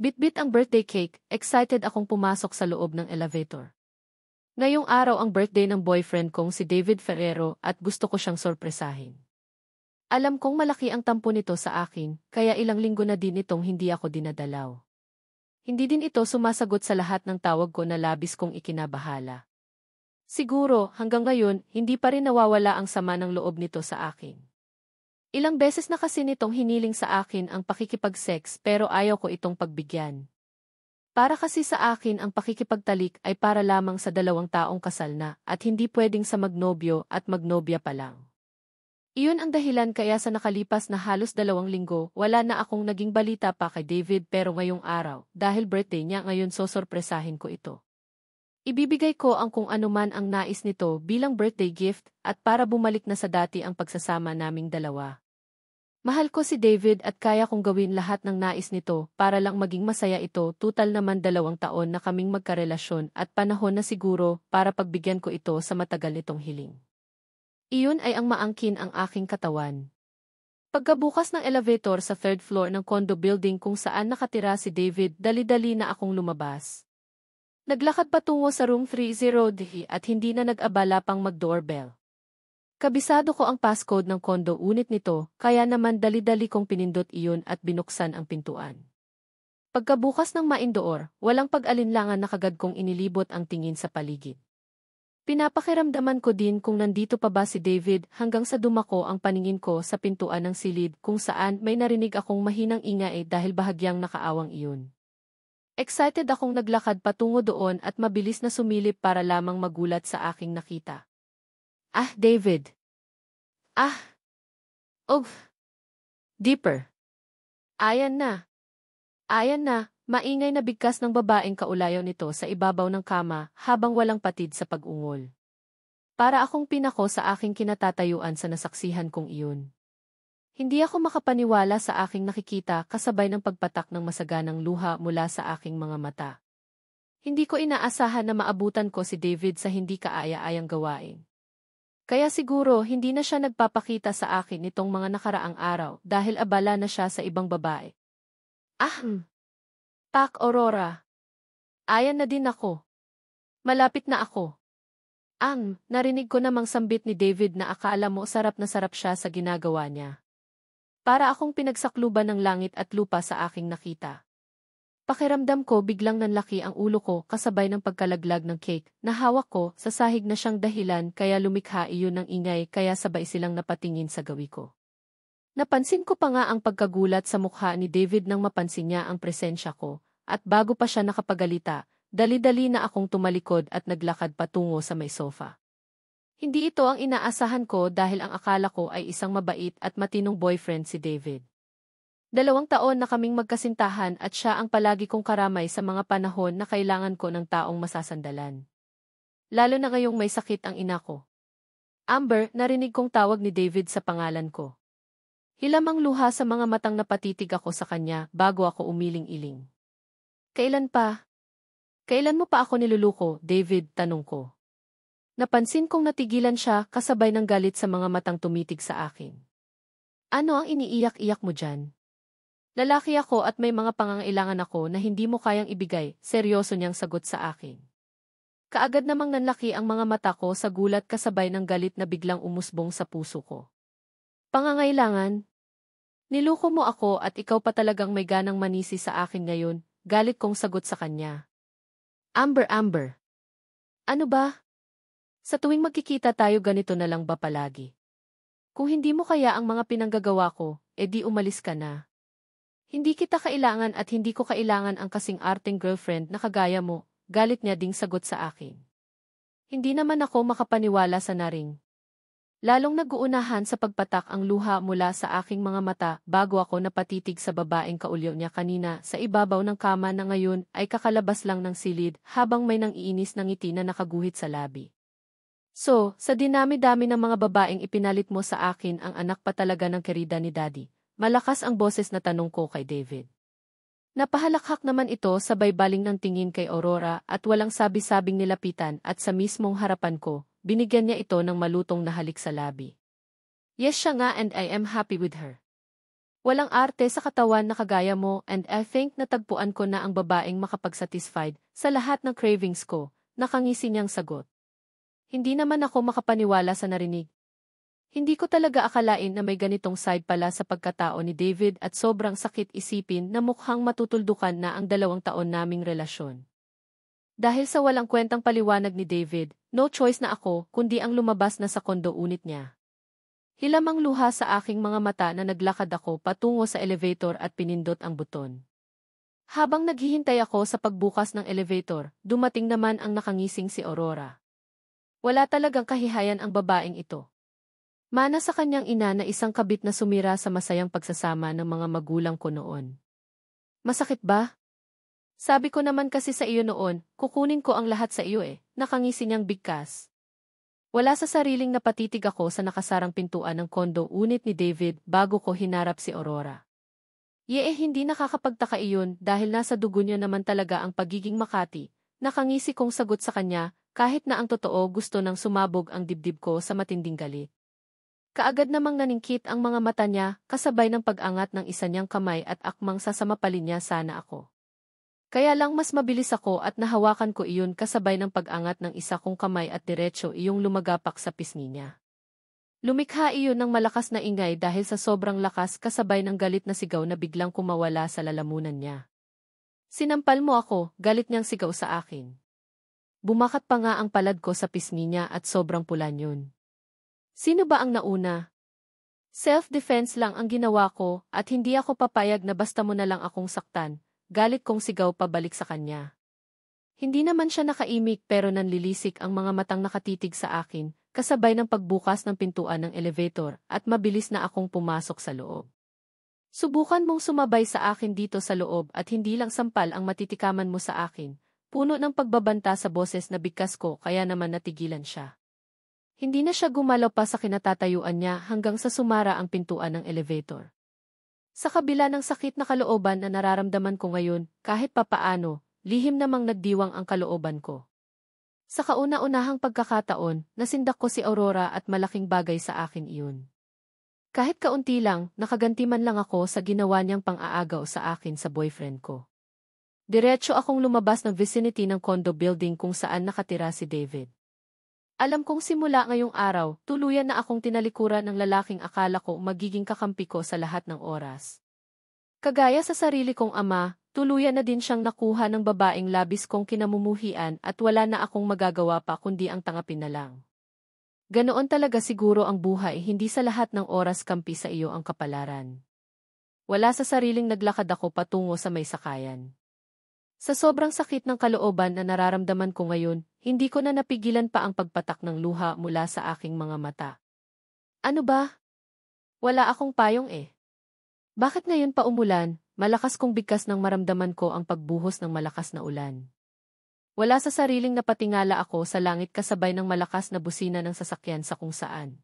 Bitbit ang birthday cake, excited akong pumasok sa loob ng elevator. Ngayong araw ang birthday ng boyfriend kong si David Ferrero at gusto ko siyang sorpresahin. Alam kong malaki ang tampo nito sa akin, kaya ilang linggo na din itong hindi ako dinadalaw. Hindi din ito sumasagot sa lahat ng tawag ko na labis kong ikinabahala. Siguro, hanggang ngayon, hindi pa rin nawawala ang sama ng loob nito sa akin. Ilang beses na kasi nitong hiniling sa akin ang pakikipag-sex pero ayaw ko itong pagbigyan. Para kasi sa akin ang pakikipagtalik ay para lamang sa dalawang taong kasal na at hindi pwedeng sa magnobyo at magnobya pa lang. Iyon ang dahilan kaya sa nakalipas na halos 2 linggo wala na akong naging balita pa kay David pero ngayong araw dahil birthday niya ngayon sosorpresahin ko ito. Ibibigay ko ang kung anuman ang nais nito bilang birthday gift at para bumalik na sa dati ang pagsasama naming dalawa. Mahal ko si David at kaya kong gawin lahat ng nais nito para lang maging masaya ito. Tutal naman 2 taon na kaming magkarelasyon at panahon na siguro para pagbigyan ko ito sa matagal nitong hiling. Iyon ay ang maangkin ang aking katawan. Pagkabukas ng elevator sa 3rd floor ng condo building kung saan nakatira si David, dali-dali na akong lumabas. Naglakad patungo sa room 30D at hindi na nag-abala pang mag-doorbell. Kabisado ko ang passcode ng kondo unit nito, kaya naman dali-dali kong pinindot iyon at binuksan ang pintuan. Pagkabukas ng maindoor, walang pag-alinlangan na kagad kong inilibot ang tingin sa paligid. Pinapakiramdaman ko din kung nandito pa ba si David hanggang sa dumako ang paningin ko sa pintuan ng silid kung saan may narinig akong mahinang ingay dahil bahagyang nakaawang iyon. Excited akong naglakad patungo doon at mabilis na sumilip para lamang magulat sa aking nakita. Ah, David. Ah. Oh. Deeper. Ayan na. Ayan na, maingay na bigkas ng babaeng kaulayaw nito sa ibabaw ng kama habang walang patid sa pag-ungol. Para akong pinako sa aking kinatatayuan sa nasaksihan kong iyon. Hindi ako makapaniwala sa aking nakikita kasabay ng pagpatak ng masaganang luha mula sa aking mga mata. Hindi ko inaasahan na maabutan ko si David sa hindi kaaya-ayang gawain. Kaya siguro hindi na siya nagpapakita sa akin nitong mga nakaraang araw dahil abala na siya sa ibang babae. Pak Aurora. Ayan na din ako. Malapit na ako. Narinig ko namang sambit ni David na akala mo sarap na sarap siya sa ginagawa niya. Para akong pinagsakluban ng langit at lupa sa aking nakita. Pakiramdam ko biglang nanlaki ang ulo ko kasabay ng pagkalaglag ng cake na hawak ko sa sahig na siyang dahilan kaya lumikha iyon ng ingay kaya sabay silang napatingin sa gawi ko. Napansin ko pa nga ang pagkagulat sa mukha ni David nang mapansin niya ang presensya ko at bago pa siya nakapagalita, dali-dali na akong tumalikod at naglakad patungo sa may sofa. Hindi ito ang inaasahan ko dahil ang akala ko ay isang mabait at matinong boyfriend si David. 2 taon na kaming magkasintahan at siya ang palagi kong karamay sa mga panahon na kailangan ko ng taong masasandalan. Lalo na ngayong may sakit ang ina ko. Amber, narinig kong tawag ni David sa pangalan ko. Hilamang luha sa mga matang napatitig ako sa kanya bago ako umiling-iling. Kailan pa? Kailan mo pa ako niluluko, David? Tanong ko. Napansin kong natigilan siya kasabay ng galit sa mga matang tumitig sa akin. Ano ang iniiyak-iyak mo dyan? Lalaki ako at may mga pangangailangan ako na hindi mo kayang ibigay, seryoso niyang sagot sa akin. Kaagad namang nanlaki ang mga mata ko sa gulat kasabay ng galit na biglang umusbong sa puso ko. Pangangailangan? Niluko mo ako at ikaw pa talagang may ganang manisi sa akin ngayon, galit kong sagot sa kanya. Amber. Ano ba? Sa tuwing magkikita tayo ganito na lang ba palagi? Kung hindi mo kaya ang mga pinanggagawa ko, edi umalis ka na. Hindi kita kailangan at hindi ko kailangan ang kasing arteng girlfriend na kagaya mo, galit niya ding sagot sa akin. Hindi naman ako makapaniwala sa naring. Lalong nag-uunahan sa pagpatak ang luha mula sa aking mga mata bago ako napatitig sa babaeng kaulyaw niya kanina sa ibabaw ng kama na ngayon ay kakalabas lang ng silid habang may nang-iinis na ngiti na nakaguhit sa labi. So, sa dinami-dami ng mga babaeng ipinalit mo sa akin ang anak pa talaga ng kerida ni Daddy. Malakas ang boses na tanong ko kay David. Napahalakhak naman ito sabay baling ng tingin kay Aurora at walang sabi-sabing nilapitan at sa mismong harapan ko, binigyan niya ito ng malutong na halik sa labi. Yes siya nga and I am happy with her. Walang arte sa katawan na kagaya mo and I think natagpuan ko na ang babaeng makapagsatisfied sa lahat ng cravings ko, nakangisi niyang sagot. Hindi naman ako makapaniwala sa narinig. Hindi ko talaga akalain na may ganitong side pala sa pagkatao ni David at sobrang sakit isipin na mukhang matutuldukan na ang 2 taon naming relasyon. Dahil sa walang kwentang paliwanag ni David, no choice na ako kundi ang lumabas na sa kondo unit niya. Hilamang luha sa aking mga mata na naglakad ako patungo sa elevator at pinindot ang buton. Habang naghihintay ako sa pagbukas ng elevator, dumating naman ang nakangising si Aurora. Wala talagang kahihayan ang babaeng ito. Mana sa kanyang ina na isang kabit na sumira sa masayang pagsasama ng mga magulang ko noon. Masakit ba? Sabi ko naman kasi sa iyo noon, kukunin ko ang lahat sa iyo nakangisi niyang bigkas. Wala sa sariling napatitig ako sa nakasarang pintuan ng kondo unit ni David bago ko hinarap si Aurora. Hindi nakakapagtaka iyon dahil nasa dugo niya naman talaga ang pagiging makati, nakangisi kong sagot sa kanya kahit na ang totoo gusto nang sumabog ang dibdib ko sa matinding galit. Kaagad namang naningkit ang mga mata niya kasabay ng pag-angat ng isa niyang kamay at akmang sasamapalin niya sana ako. Kaya lang mas mabilis ako at nahawakan ko iyon kasabay ng pag-angat ng isa kong kamay at diretso iyong lumagapak sa pisngi niya. Lumikha iyon ng malakas na ingay dahil sa sobrang lakas kasabay ng galit na sigaw na biglang kumawala sa lalamunan niya. Sinampal mo ako, galit niyang sigaw sa akin. Bumakat pa nga ang palad ko sa pisngi niya at sobrang pula niyon. Sino ba ang nauna? Self-defense lang ang ginawa ko at hindi ako papayag na basta mo na lang akong saktan, galit kong sigaw pabalik sa kanya. Hindi naman siya nakaimik pero nanlilisik ang mga matang nakatitig sa akin, kasabay ng pagbukas ng pintuan ng elevator at mabilis na akong pumasok sa loob. Subukan mong sumabay sa akin dito sa loob at hindi lang sampal ang matitikaman mo sa akin, puno ng pagbabanta sa boses na bigkas ko kaya naman natigilan siya. Hindi na siya gumalaw pa sa kinatatayuan niya hanggang sa sumara ang pintuan ng elevator. Sa kabila ng sakit na kalooban na nararamdaman ko ngayon, kahit papaano, lihim namang nagdiwang ang kalooban ko. Sa kauna-unahang pagkakataon, nasindak ko si Aurora at malaking bagay sa akin iyon. Kahit kaunti lang, nakaganti man lang ako sa ginawa niyang pang-aagaw sa akin sa boyfriend ko. Diretso akong lumabas ng vicinity ng condo building kung saan nakatira si David. Alam kong simula ngayong araw, tuluyan na akong tinalikuran ng lalaking akala ko magiging kakampi ko sa lahat ng oras. Kagaya sa sarili kong ama, tuluyan na din siyang nakuha ng babaeng labis kong kinamumuhian at wala na akong magagawa pa kundi ang tangapin na lang. Ganoon talaga siguro ang buhay, hindi sa lahat ng oras kampi sa iyo ang kapalaran. Wala sa sariling naglakad ako patungo sa may sakayan. Sa sobrang sakit ng kalooban na nararamdaman ko ngayon, hindi ko na napigilan pa ang pagpatak ng luha mula sa aking mga mata. Ano ba? Wala akong payong Bakit ngayon pa umulan, malakas kong bigkas nang maramdaman ko ang pagbuhos ng malakas na ulan. Wala sa sariling napatingala ako sa langit kasabay ng malakas na busina ng sasakyan sa kung saan.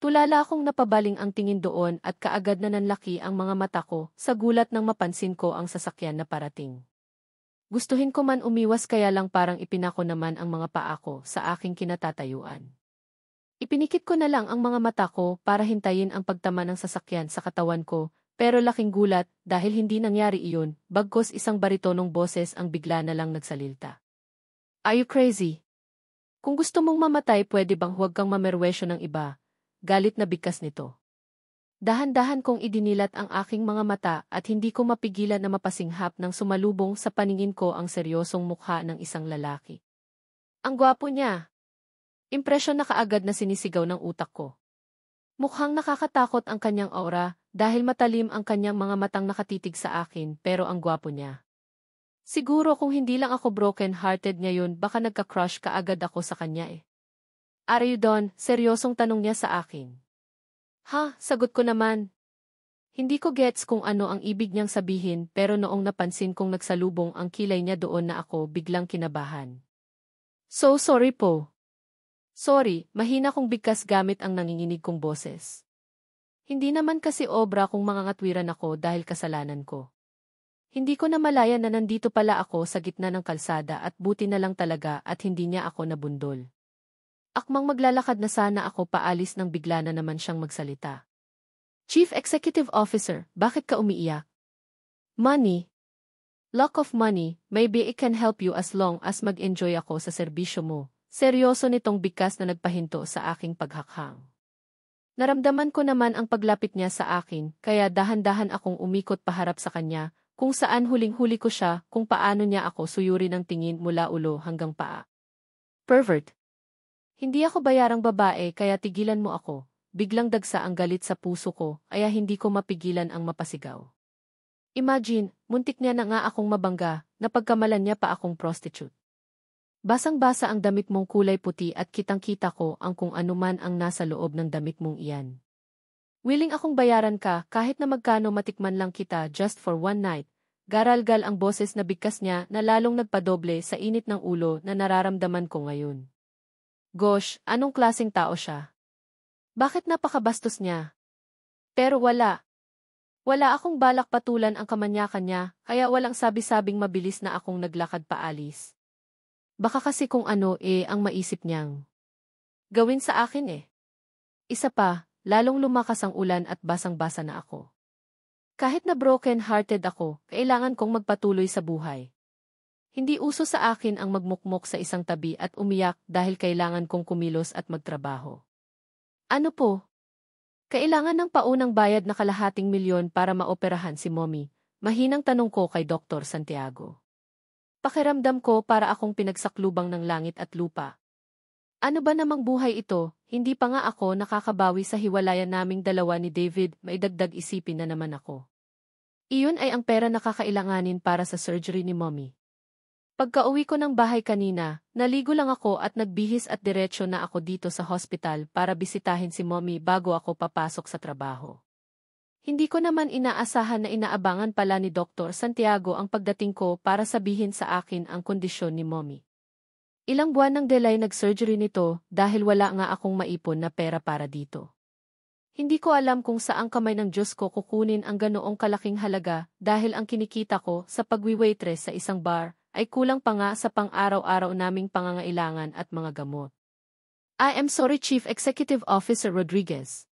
Tulala akong napabaling ang tingin doon at kaagad na nanlaki ang mga mata ko sa gulat nang mapansin ko ang sasakyan na parating. Gustuhin ko man umiwas kaya lang parang ipinako naman ang mga paa ko sa aking kinatatayuan. Ipinikit ko na lang ang mga mata ko para hintayin ang pagtama ng sasakyan sa katawan ko, pero laking gulat dahil hindi nangyari iyon, bagkos isang baritonong boses ang bigla na lang nagsalita. Are you crazy? Kung gusto mong mamatay pwede bang huwag kang mamerwesyo ng iba? Galit na bigkas nito. Dahan-dahan kong idinilat ang aking mga mata at hindi ko mapigilan na mapasinghap nang sumalubong sa paningin ko ang seryosong mukha ng isang lalaki. Ang gwapo niya. Impresyon na kaagad na sinisigaw ng utak ko. Mukhang nakakatakot ang kanyang aura dahil matalim ang kanyang mga matang nakatitig sa akin pero ang gwapo niya. Siguro kung hindi lang ako broken-hearted ngayon baka nagka-crush kaagad ako sa kanya Are you done? Seryosong tanong niya sa akin. Ha, sagot ko naman. Hindi ko gets kung ano ang ibig niyang sabihin pero noong napansin kong nagsalubong ang kilay niya doon na ako biglang kinabahan. So sorry po. Sorry, mahina kong bigkas gamit ang nanginginig kong boses. Hindi naman kasi obra kung mangangatwiran ako dahil kasalanan ko. Hindi ko na malaya na nandito pala ako sa gitna ng kalsada at buti na lang talaga at hindi niya ako nabundol. Akmang maglalakad na sana ako paalis nang bigla na naman siyang magsalita. Chief Executive Officer, bakit ka umiiyak? Money. Lack of money, maybe it can help you as long as mag-enjoy ako sa serbisyo mo. Seryoso nitong bigkas na nagpahinto sa aking paghakhang. Naramdaman ko naman ang paglapit niya sa akin, kaya dahan-dahan akong umikot paharap sa kanya, kung saan huling-huli ko siya kung paano niya ako suyuri ng tingin mula ulo hanggang paa. Pervert. Hindi ako bayarang babae kaya tigilan mo ako. Biglang dagsa ang galit sa puso ko, kaya hindi ko mapigilan ang mapasigaw. Imagine, muntik niya na nga akong mabangga, napagkamalan niya pa akong prostitute. Basang-basa ang damit mong kulay puti at kitang-kita ko ang kung anuman ang nasa loob ng damit mong iyan. Willing akong bayaran ka kahit na magkano matikman lang kita just for one night. Garalgal ang boses na bigkas niya na lalong nagpadoble sa init ng ulo na nararamdaman ko ngayon. Gosh, anong klaseng tao siya? Bakit napakabastos niya? Pero wala. Wala akong balak patulan ang kamanyakan niya, kaya walang sabi-sabing mabilis na akong naglakad paalis. Baka kasi kung ano ang maisip niyang gawin sa akin. Isa pa, lalong lumakas ang ulan at basang-basa na ako. Kahit na broken-hearted ako, kailangan kong magpatuloy sa buhay. Hindi uso sa akin ang magmukmok sa isang tabi at umiyak dahil kailangan kong kumilos at magtrabaho. Ano po? Kailangan ng paunang bayad na ₱250,000 para maoperahan si Mommy. Mahinang tanong ko kay Dr. Santiago. Pakiramdam ko para akong pinagsaklubang ng langit at lupa. Ano ba namang buhay ito? Hindi pa nga ako nakakabawi sa hiwalayan naming dalawa ni David, may dagdag isipin na naman ako. Iyon ay ang pera na kakailanganin para sa surgery ni Mommy. Pagka-uwi ko ng bahay kanina, naligo lang ako at nagbihis at diretsyo na ako dito sa hospital para bisitahin si Mommy bago ako papasok sa trabaho. Hindi ko naman inaasahan na inaabangan pala ni Dr. Santiago ang pagdating ko para sabihin sa akin ang kondisyon ni Mommy. Ilang buwan nang delay nag-surgery nito dahil wala nga akong maipon na pera para dito. Hindi ko alam kung saang kamay ng Diyos ko kukunin ang ganoong kalaking halaga dahil ang kinikita ko sa pagwi-waitress sa isang bar ay kulang pa nga sa pang-araw-araw naming pangangailangan at mga gamot. I am sorry Chief Executive Officer Rodriguez.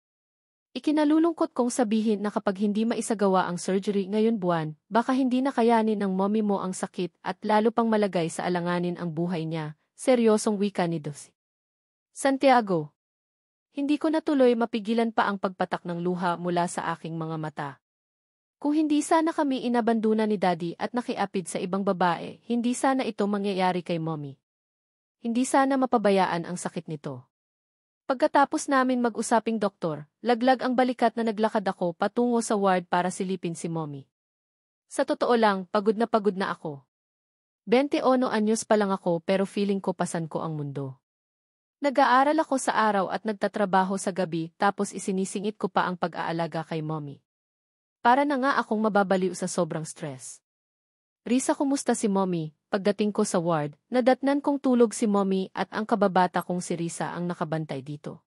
Ikinalulungkot kong sabihin na kapag hindi maisagawa ang surgery ngayon buwan, baka hindi na kayanin ng mommy mo ang sakit at lalo pang malagay sa alanganin ang buhay niya, seryosong wika ni Dos Santiago. Hindi ko natuloy mapigilan pa ang pagpatak ng luha mula sa aking mga mata. Kung hindi sana kami inabandona ni Daddy at nakiapid sa ibang babae, hindi sana ito mangyayari kay Mommy. Hindi sana mapabayaan ang sakit nito. Pagkatapos namin mag-usaping doktor, laglag ang balikat na naglakad ako patungo sa ward para silipin si Mommy. Sa totoo lang, pagod na ako. 21 anyos pa lang ako pero feeling ko pasan ko ang mundo. Nag-aaral ako sa araw at nagtatrabaho sa gabi tapos isinisingit ko pa ang pag-aalaga kay Mommy. Para na nga akong mababaliw sa sobrang stress. Risa, kumusta si Mommy? Pagdating ko sa ward, nadatnan kong tulog si Mommy at ang kababata kong si Risa ang nakabantay dito.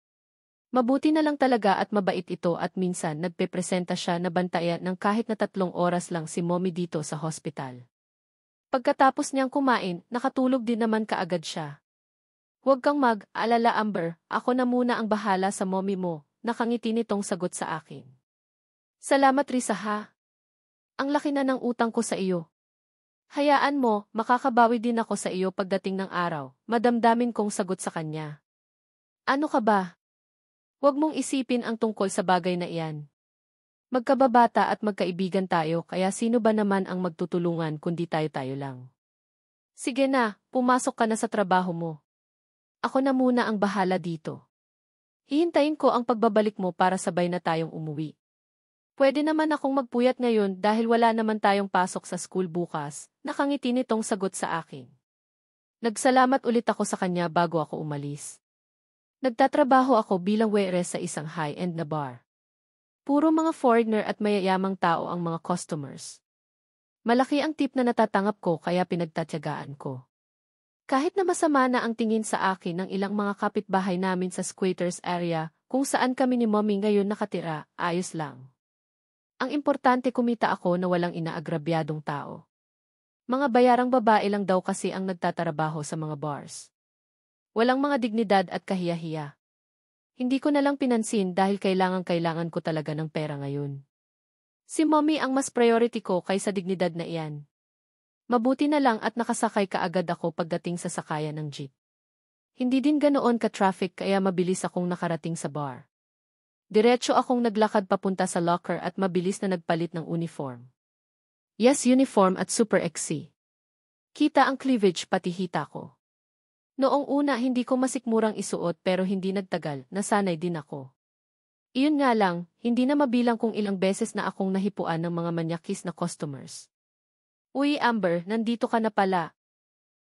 Mabuti na lang talaga at mabait ito at minsan nagpepresenta siya na bantayan ng kahit na 3 oras lang si Mommy dito sa hospital. Pagkatapos niyang kumain, nakatulog din naman kaagad siya. Huwag kang mag-alala Amber, ako na muna ang bahala sa Mommy mo, nakangiti nitong sagot sa akin. Salamat Risa ha. Ang laki na ng utang ko sa iyo. Hayaan mo, makakabawi din ako sa iyo pagdating ng araw, madamdamin kong sagot sa kanya. Ano ka ba? Huwag mong isipin ang tungkol sa bagay na iyan. Magkababata at magkaibigan tayo kaya sino ba naman ang magtutulungan kundi tayo-tayo lang. Sige na, pumasok ka na sa trabaho mo. Ako na muna ang bahala dito. Hihintayin ko ang pagbabalik mo para sabay na tayong umuwi. Pwede naman akong magpuyat ngayon dahil wala naman tayong pasok sa school bukas, nakangiti nitong sagot sa akin. Nagsalamat ulit ako sa kanya bago ako umalis. Nagtatrabaho ako bilang waitress sa isang high-end na bar. Puro mga foreigner at mayayamang tao ang mga customers. Malaki ang tip na natatanggap ko kaya pinagtatyagaan ko. Kahit na masama na ang tingin sa akin ng ilang mga kapitbahay namin sa squatters area kung saan kami ni Mommy ngayon nakatira, ayos lang. Ang importante kumita ako na walang inaagrabyadong tao. Mga bayarang babae lang daw kasi ang nagtatrabaho sa mga bars. Walang mga dignidad at kahiya-hiya. Hindi ko na lang pinansin dahil kailangan ko talaga ng pera ngayon. Si Mommy ang mas priority ko kaysa dignidad na iyan. Mabuti na lang at nakasakay kaagad ako pagdating sa sakayan ng jeep. Hindi din ganoon ka-traffic kaya mabilis akong nakarating sa bar. Diretso akong naglakad papunta sa locker at mabilis na nagpalit ng uniform. Yes, uniform at super XC. Kita ang cleavage pati hita ko. Noong una hindi ko masikmurang isuot pero hindi nagtagal, nasanay din ako. Iyon nga lang, hindi na mabilang kung ilang beses na akong nahipuan ng mga manyakis na customers. Uy Amber, nandito ka na pala.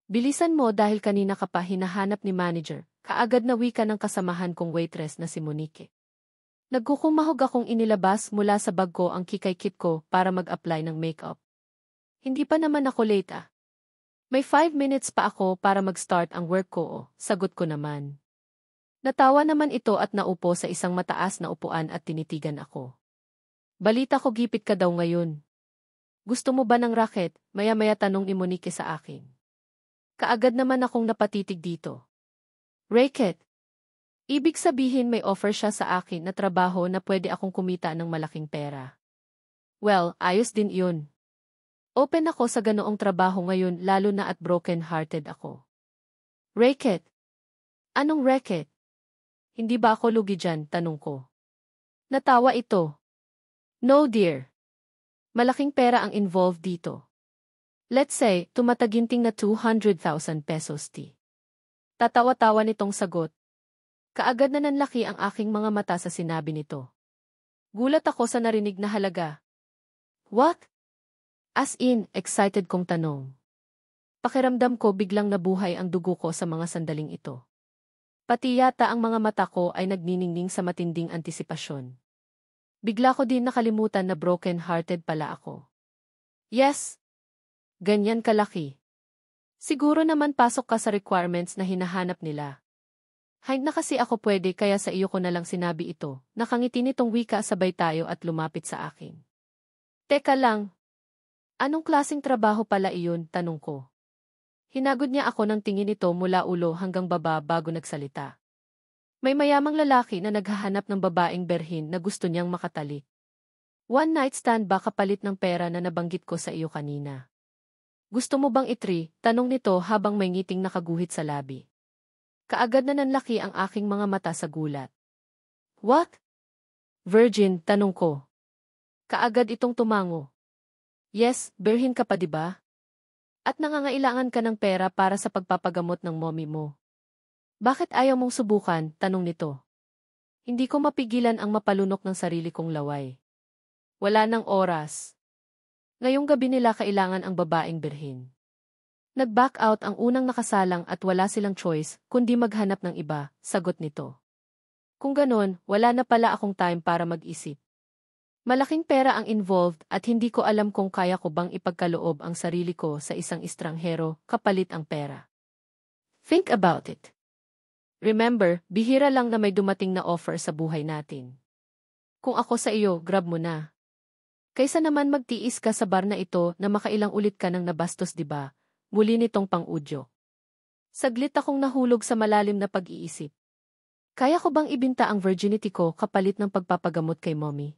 Bilisan mo dahil kanina ka pa hinahanap ni manager, kaagad na wika ng kasamahan kong waitress na si Monique. Nagkukumahog akong inilabas mula sa bag ko ang kikay kit ko para mag-apply ng makeup. Hindi pa naman ako late ah. May 5 minutes pa ako para mag-start ang work ko sagot ko naman. Natawa naman ito at naupo sa isang mataas na upuan at tinitigan ako. Balita ko gipit ka daw ngayon. Gusto mo ba ng racket? Maya-maya tanong ni Monique sa akin. Kaagad naman akong napatitig dito. Racket? Ibig sabihin may offer siya sa akin na trabaho na pwede akong kumita ng malaking pera. Well, ayos din yun. Open ako sa ganoong trabaho ngayon lalo na at broken-hearted ako. Racket? Anong racket? Hindi ba ako lugi dyan? Tanong ko. Natawa ito. No dear. Malaking pera ang involved dito. Let's say, tumataginting na 200,000 pesos ti. Tatawa-tawa nitong sagot. Kaagad na nanlaki ang aking mga mata sa sinabi nito. Gulat ako sa narinig na halaga. What? As in, excited kong tanong. Pakiramdam ko biglang nabuhay ang dugo ko sa mga sandaling ito. Pati yata ang mga mata ko ay nagniningning sa matinding antisipasyon. Bigla ko din nakalimutan na broken-hearted pala ako. Yes. Ganyan kalaki. Siguro naman pasok ka sa requirements na hinahanap nila. Hind na kasi ako pwede kaya sa iyo ko na lang sinabi ito. Nakangiti nitong wika sabay tayo at lumapit sa akin. Teka lang. Anong klaseng trabaho pala iyon? Tanong ko. Hinagod niya ako ng tingin nito mula ulo hanggang baba bago nagsalita. May mayamang lalaki na naghahanap ng babaeng berhin na gusto niyang makatalik. One night stand ba kapalit ng pera na nabanggit ko sa iyo kanina? Gusto mo bang itry? Tanong nito habang may ngiting nakaguhit sa labi. Kaagad na nanlaki ang aking mga mata sa gulat. What? Virgin? Tanong ko. Kaagad itong tumango. Yes, berhin ka pa diba? At nangangailangan ka ng pera para sa pagpapagamot ng mommy mo. Bakit ayaw mong subukan? Tanong nito. Hindi ko mapigilan ang mapalunok ng sarili kong laway. Wala nang oras. Ngayong gabi nila kailangan ang babaeng birhin. Nag-back out ang unang nakasalang at wala silang choice kundi maghanap ng iba, sagot nito. Kung ganon, wala na pala akong time para mag-isip. Malaking pera ang involved at hindi ko alam kung kaya ko bang ipagkaloob ang sarili ko sa isang estranghero kapalit ang pera. Think about it. Remember, bihira lang na may dumating na offer sa buhay natin. Kung ako sa iyo, grab mo na. Kaysa naman magtiis ka sa bar na ito na makailang ulit ka nang nabastos diba? Muli nitong pang-udyo. Saglit akong nahulog sa malalim na pag-iisip. Kaya ko bang ibinta ang virginity ko kapalit ng pagpapagamot kay mommy?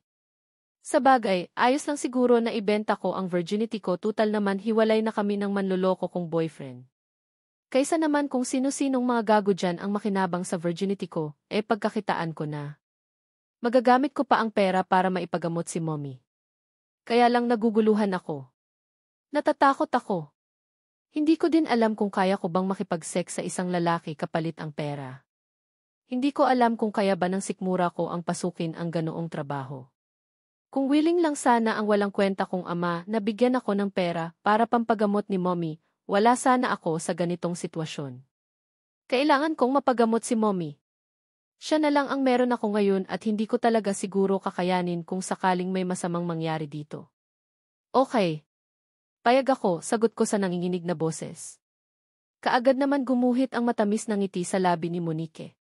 Sa bagay, ayos lang siguro na ibenta ko ang virginity ko tutal naman hiwalay na kami ng manloloko kong boyfriend. Kaysa naman kung sino-sinong mga gago dyan ang makinabang sa virginity ko, pagkakitaan ko na. Magagamit ko pa ang pera para maipagamot si mommy. Kaya lang naguguluhan ako. Natatakot ako. Hindi ko din alam kung kaya ko bang makipag-sex sa isang lalaki kapalit ang pera. Hindi ko alam kung kaya ba ng sikmura ko ang pasukin ang ganoong trabaho. Kung willing lang sana ang walang kwenta kong ama na bigyan ako ng pera para pampagamot ni mommy, wala sana ako sa ganitong sitwasyon. Kailangan kong mapagamot si mommy. Siya na lang ang meron ako ngayon at hindi ko talaga siguro kakayanin kung sakaling may masamang mangyari dito. Okay. Payag ako, sagot ko sa nanginginig na boses. Kaagad naman gumuhit ang matamis na ngiti sa labi ni Monique.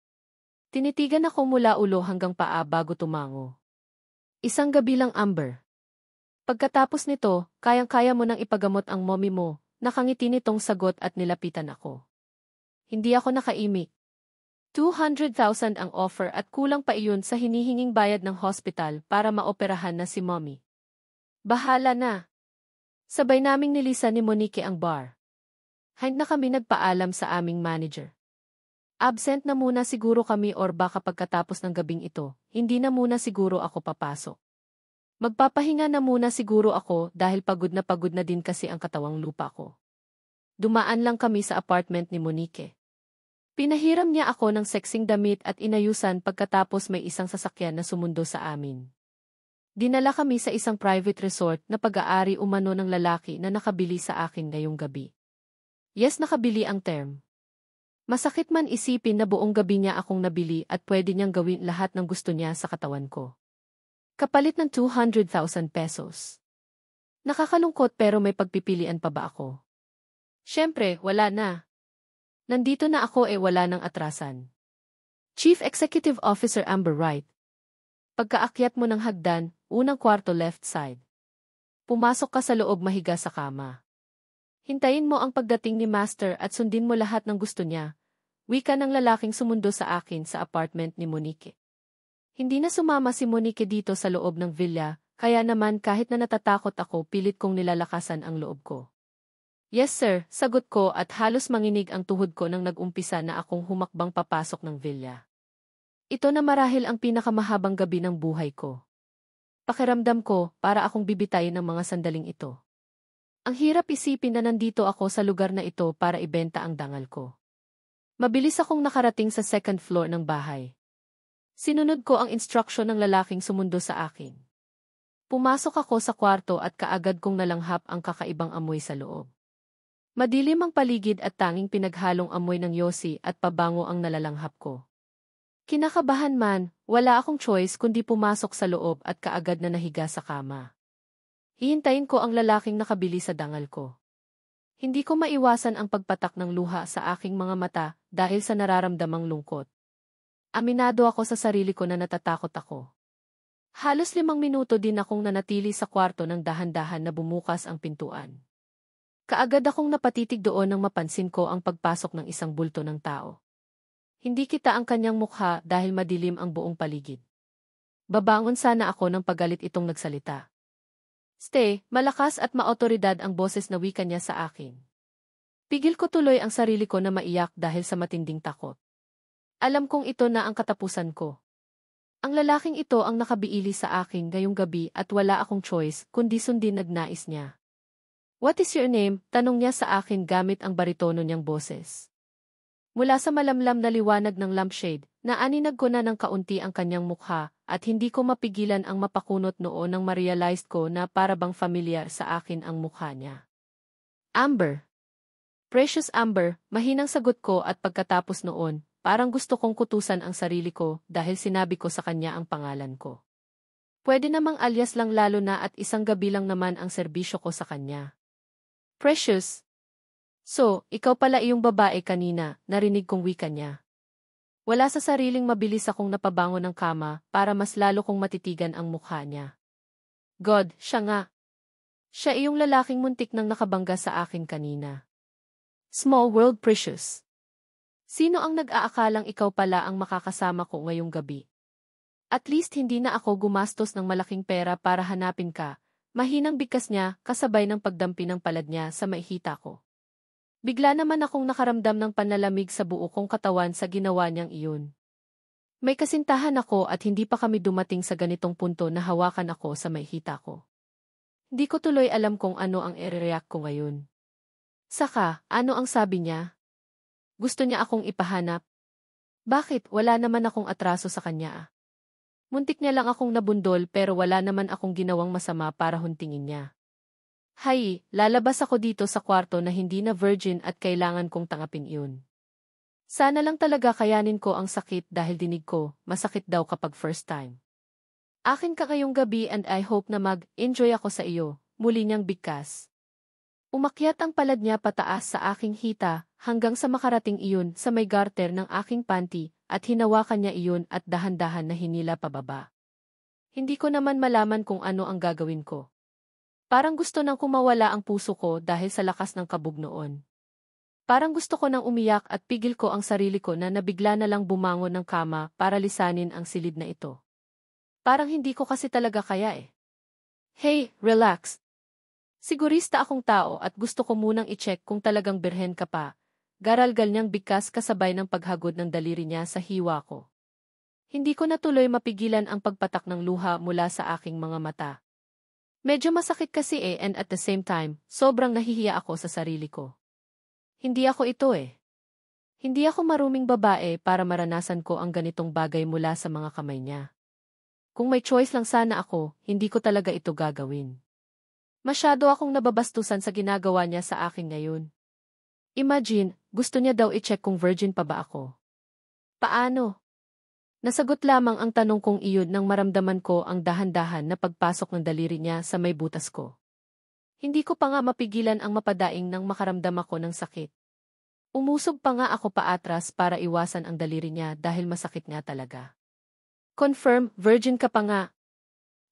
Tinitigan ako mula ulo hanggang paa bago tumango. Isang gabi lang, Amber. Pagkatapos nito, kayang-kaya mo nang ipagamot ang mommy mo. Nakangiti nitong sagot at nilapitan ako. Hindi ako nakaimik. 200,000 ang offer at kulang pa iyon sa hinihinging bayad ng hospital para maoperahan na si Mommy. Bahala na. Sabay naming nilisan ni Monique ang bar. Hind na kami nagpaalam sa aming manager. Absent na muna siguro kami or baka pagkatapos ng gabing ito, hindi na muna siguro ako papasok. Magpapahinga na muna siguro ako dahil pagod na din kasi ang katawang lupa ko. Dumaan lang kami sa apartment ni Monique. Pinahiram niya ako ng sexing damit at inayusan pagkatapos may isang sasakyan na sumundo sa amin. Dinala kami sa isang private resort na pag-aari umano ng lalaki na nakabili sa akin ngayong gabi. Yes, nakabili ang term. Masakit man isipin na buong gabi niya akong nabili at pwede niyang gawin lahat ng gusto niya sa katawan ko. Kapalit ng 200,000 pesos. Nakakalungkot pero may pagpipilian pa ba ako? Siyempre, wala na. Nandito na ako wala nang atrasan. Chief Executive Officer Amber Wright. Pagkaakyat mo ng hagdan, unang kwarto left side. Pumasok ka sa loob mahiga sa kama. Hintayin mo ang pagdating ni Master at sundin mo lahat ng gusto niya. Wika ng lalaking sumundo sa akin sa apartment ni Monique. Hindi na sumama si Monique dito sa loob ng villa, kaya naman kahit na natatakot ako pilit kong nilalakasan ang loob ko. Yes sir, sagot ko at halos manginig ang tuhod ko nang nag-umpisa na akong humakbang papasok ng villa. Ito na marahil ang pinakamahabang gabi ng buhay ko. Pakiramdam ko para akong bibitayin ng mga sandaling ito. Ang hirap isipin na nandito ako sa lugar na ito para ibenta ang dangal ko. Mabilis akong nakarating sa second floor ng bahay. Sinunod ko ang instruksyon ng lalaking sumundo sa akin. Pumasok ako sa kwarto at kaagad kong nalanghap ang kakaibang amoy sa loob. Madilim ang paligid at tanging pinaghalong amoy ng yosi at pabango ang nalalanghap ko. Kinakabahan man, wala akong choice kundi pumasok sa loob at kaagad na nahiga sa kama. Hihintayin ko ang lalaking nakabili sa dangal ko. Hindi ko maiwasan ang pagpatak ng luha sa aking mga mata dahil sa nararamdamang lungkot. Aminado ako sa sarili ko na natatakot ako. Halos 5 minuto din akong nanatili sa kwarto ng dahan-dahan na bumukas ang pintuan. Kaagad akong napatitig doon nang mapansin ko ang pagpasok ng isang bulto ng tao. Hindi kita ang kanyang mukha dahil madilim ang buong paligid. Babangon sana ako nang pagalit itong nagsalita. Stay, malakas at maotoridad ang boses na wika niya sa akin. Pigil ko tuloy ang sarili ko na maiyak dahil sa matinding takot. Alam kong ito na ang katapusan ko. Ang lalaking ito ang nakabiili sa akin ngayong gabi at wala akong choice kundi sundin nagnais niya. What is your name? Tanong niya sa akin gamit ang baritono niyang boses. Mula sa malamlam na liwanag ng lampshade, naaninag ko na ng kaunti ang kanyang mukha at hindi ko mapigilan ang mapakunot noon nang ma-realized ko na para bang familiar sa akin ang mukha niya. Amber. Precious Amber, mahinang sagot ko at pagkatapos noon, parang gusto kong kutusan ang sarili ko dahil sinabi ko sa kanya ang pangalan ko. Pwede namang alias lang lalo na at isang gabi lang naman ang serbisyo ko sa kanya. Precious. So, ikaw pala iyong babae kanina, narinig kong wika niya. Wala sa sariling mabilis akong napabangon ng kama para mas lalo kong matitigan ang mukha niya. God, siya nga. Siya iyong lalaking muntik nang nakabangga sa akin kanina. Small world Precious. Sino ang nag-aakalang ikaw pala ang makakasama ko ngayong gabi? At least hindi na ako gumastos ng malaking pera para hanapin ka. Mahinang bigkas niya kasabay ng pagdampi ng palad niya sa maihita ko. Bigla naman akong nakaramdam ng panlalamig sa buo kong katawan sa ginawa niyang iyon. May kasintahan ako at hindi pa kami dumating sa ganitong punto na hawakan ako sa maihita ko. Hindi ko tuloy alam kung ano ang i-react ko ngayon. Saka, ano ang sabi niya? Gusto niya akong ipahanap? Bakit wala naman akong atraso sa kanya? Muntik niya lang akong nabundol pero wala naman akong ginawang masama para huntingin niya. Hay, lalabas ako dito sa kwarto na hindi na virgin at kailangan kong tangapin iyon. Sana lang talaga kayanin ko ang sakit dahil dinig ko, masakit daw kapag first time. Akin ka ngayong gabi and I hope na mag-enjoy ako sa iyo, muli niyang bigkas. Umakyat ang palad niya pataas sa aking hita hanggang sa makarating iyon sa may garter ng aking panty at hinawakan niya iyon at dahan-dahan na hinila pababa. Hindi ko naman malaman kung ano ang gagawin ko. Parang gusto nang kumawala ang puso ko dahil sa lakas ng kabog noon. Parang gusto ko nang umiyak at pigil ko ang sarili ko na nabigla na lang bumangon ng kama para lisanin ang silid na ito. Parang hindi ko kasi talaga kaya eh. Hey, relax. Sigurista akong tao at gusto ko munang i-check kung talagang birhen ka pa. Garalgal niyang bigkas kasabay ng paghagod ng daliri niya sa hiwa ko. Hindi ko natuloy mapigilan ang pagpatak ng luha mula sa aking mga mata. Medyo masakit kasi and at the same time, sobrang nahihiya ako sa sarili ko. Hindi ako ito eh. Hindi ako maruming babae para maranasan ko ang ganitong bagay mula sa mga kamay niya. Kung may choice lang sana ako, hindi ko talaga ito gagawin. Masyado akong nababastusan sa ginagawa niya sa akin ngayon. Imagine, gusto niya daw i-check kung virgin pa ba ako. Paano? Nasagot lamang ang tanong kong iyon nang maramdaman ko ang dahan-dahan na pagpasok ng daliri niya sa may butas ko. Hindi ko pa nga mapigilan ang mapadaing nang makaramdam ako ng sakit. Umusog pa nga ako paatras para iwasan ang daliri niya dahil masakit nga talaga. Confirm, virgin ka pa nga.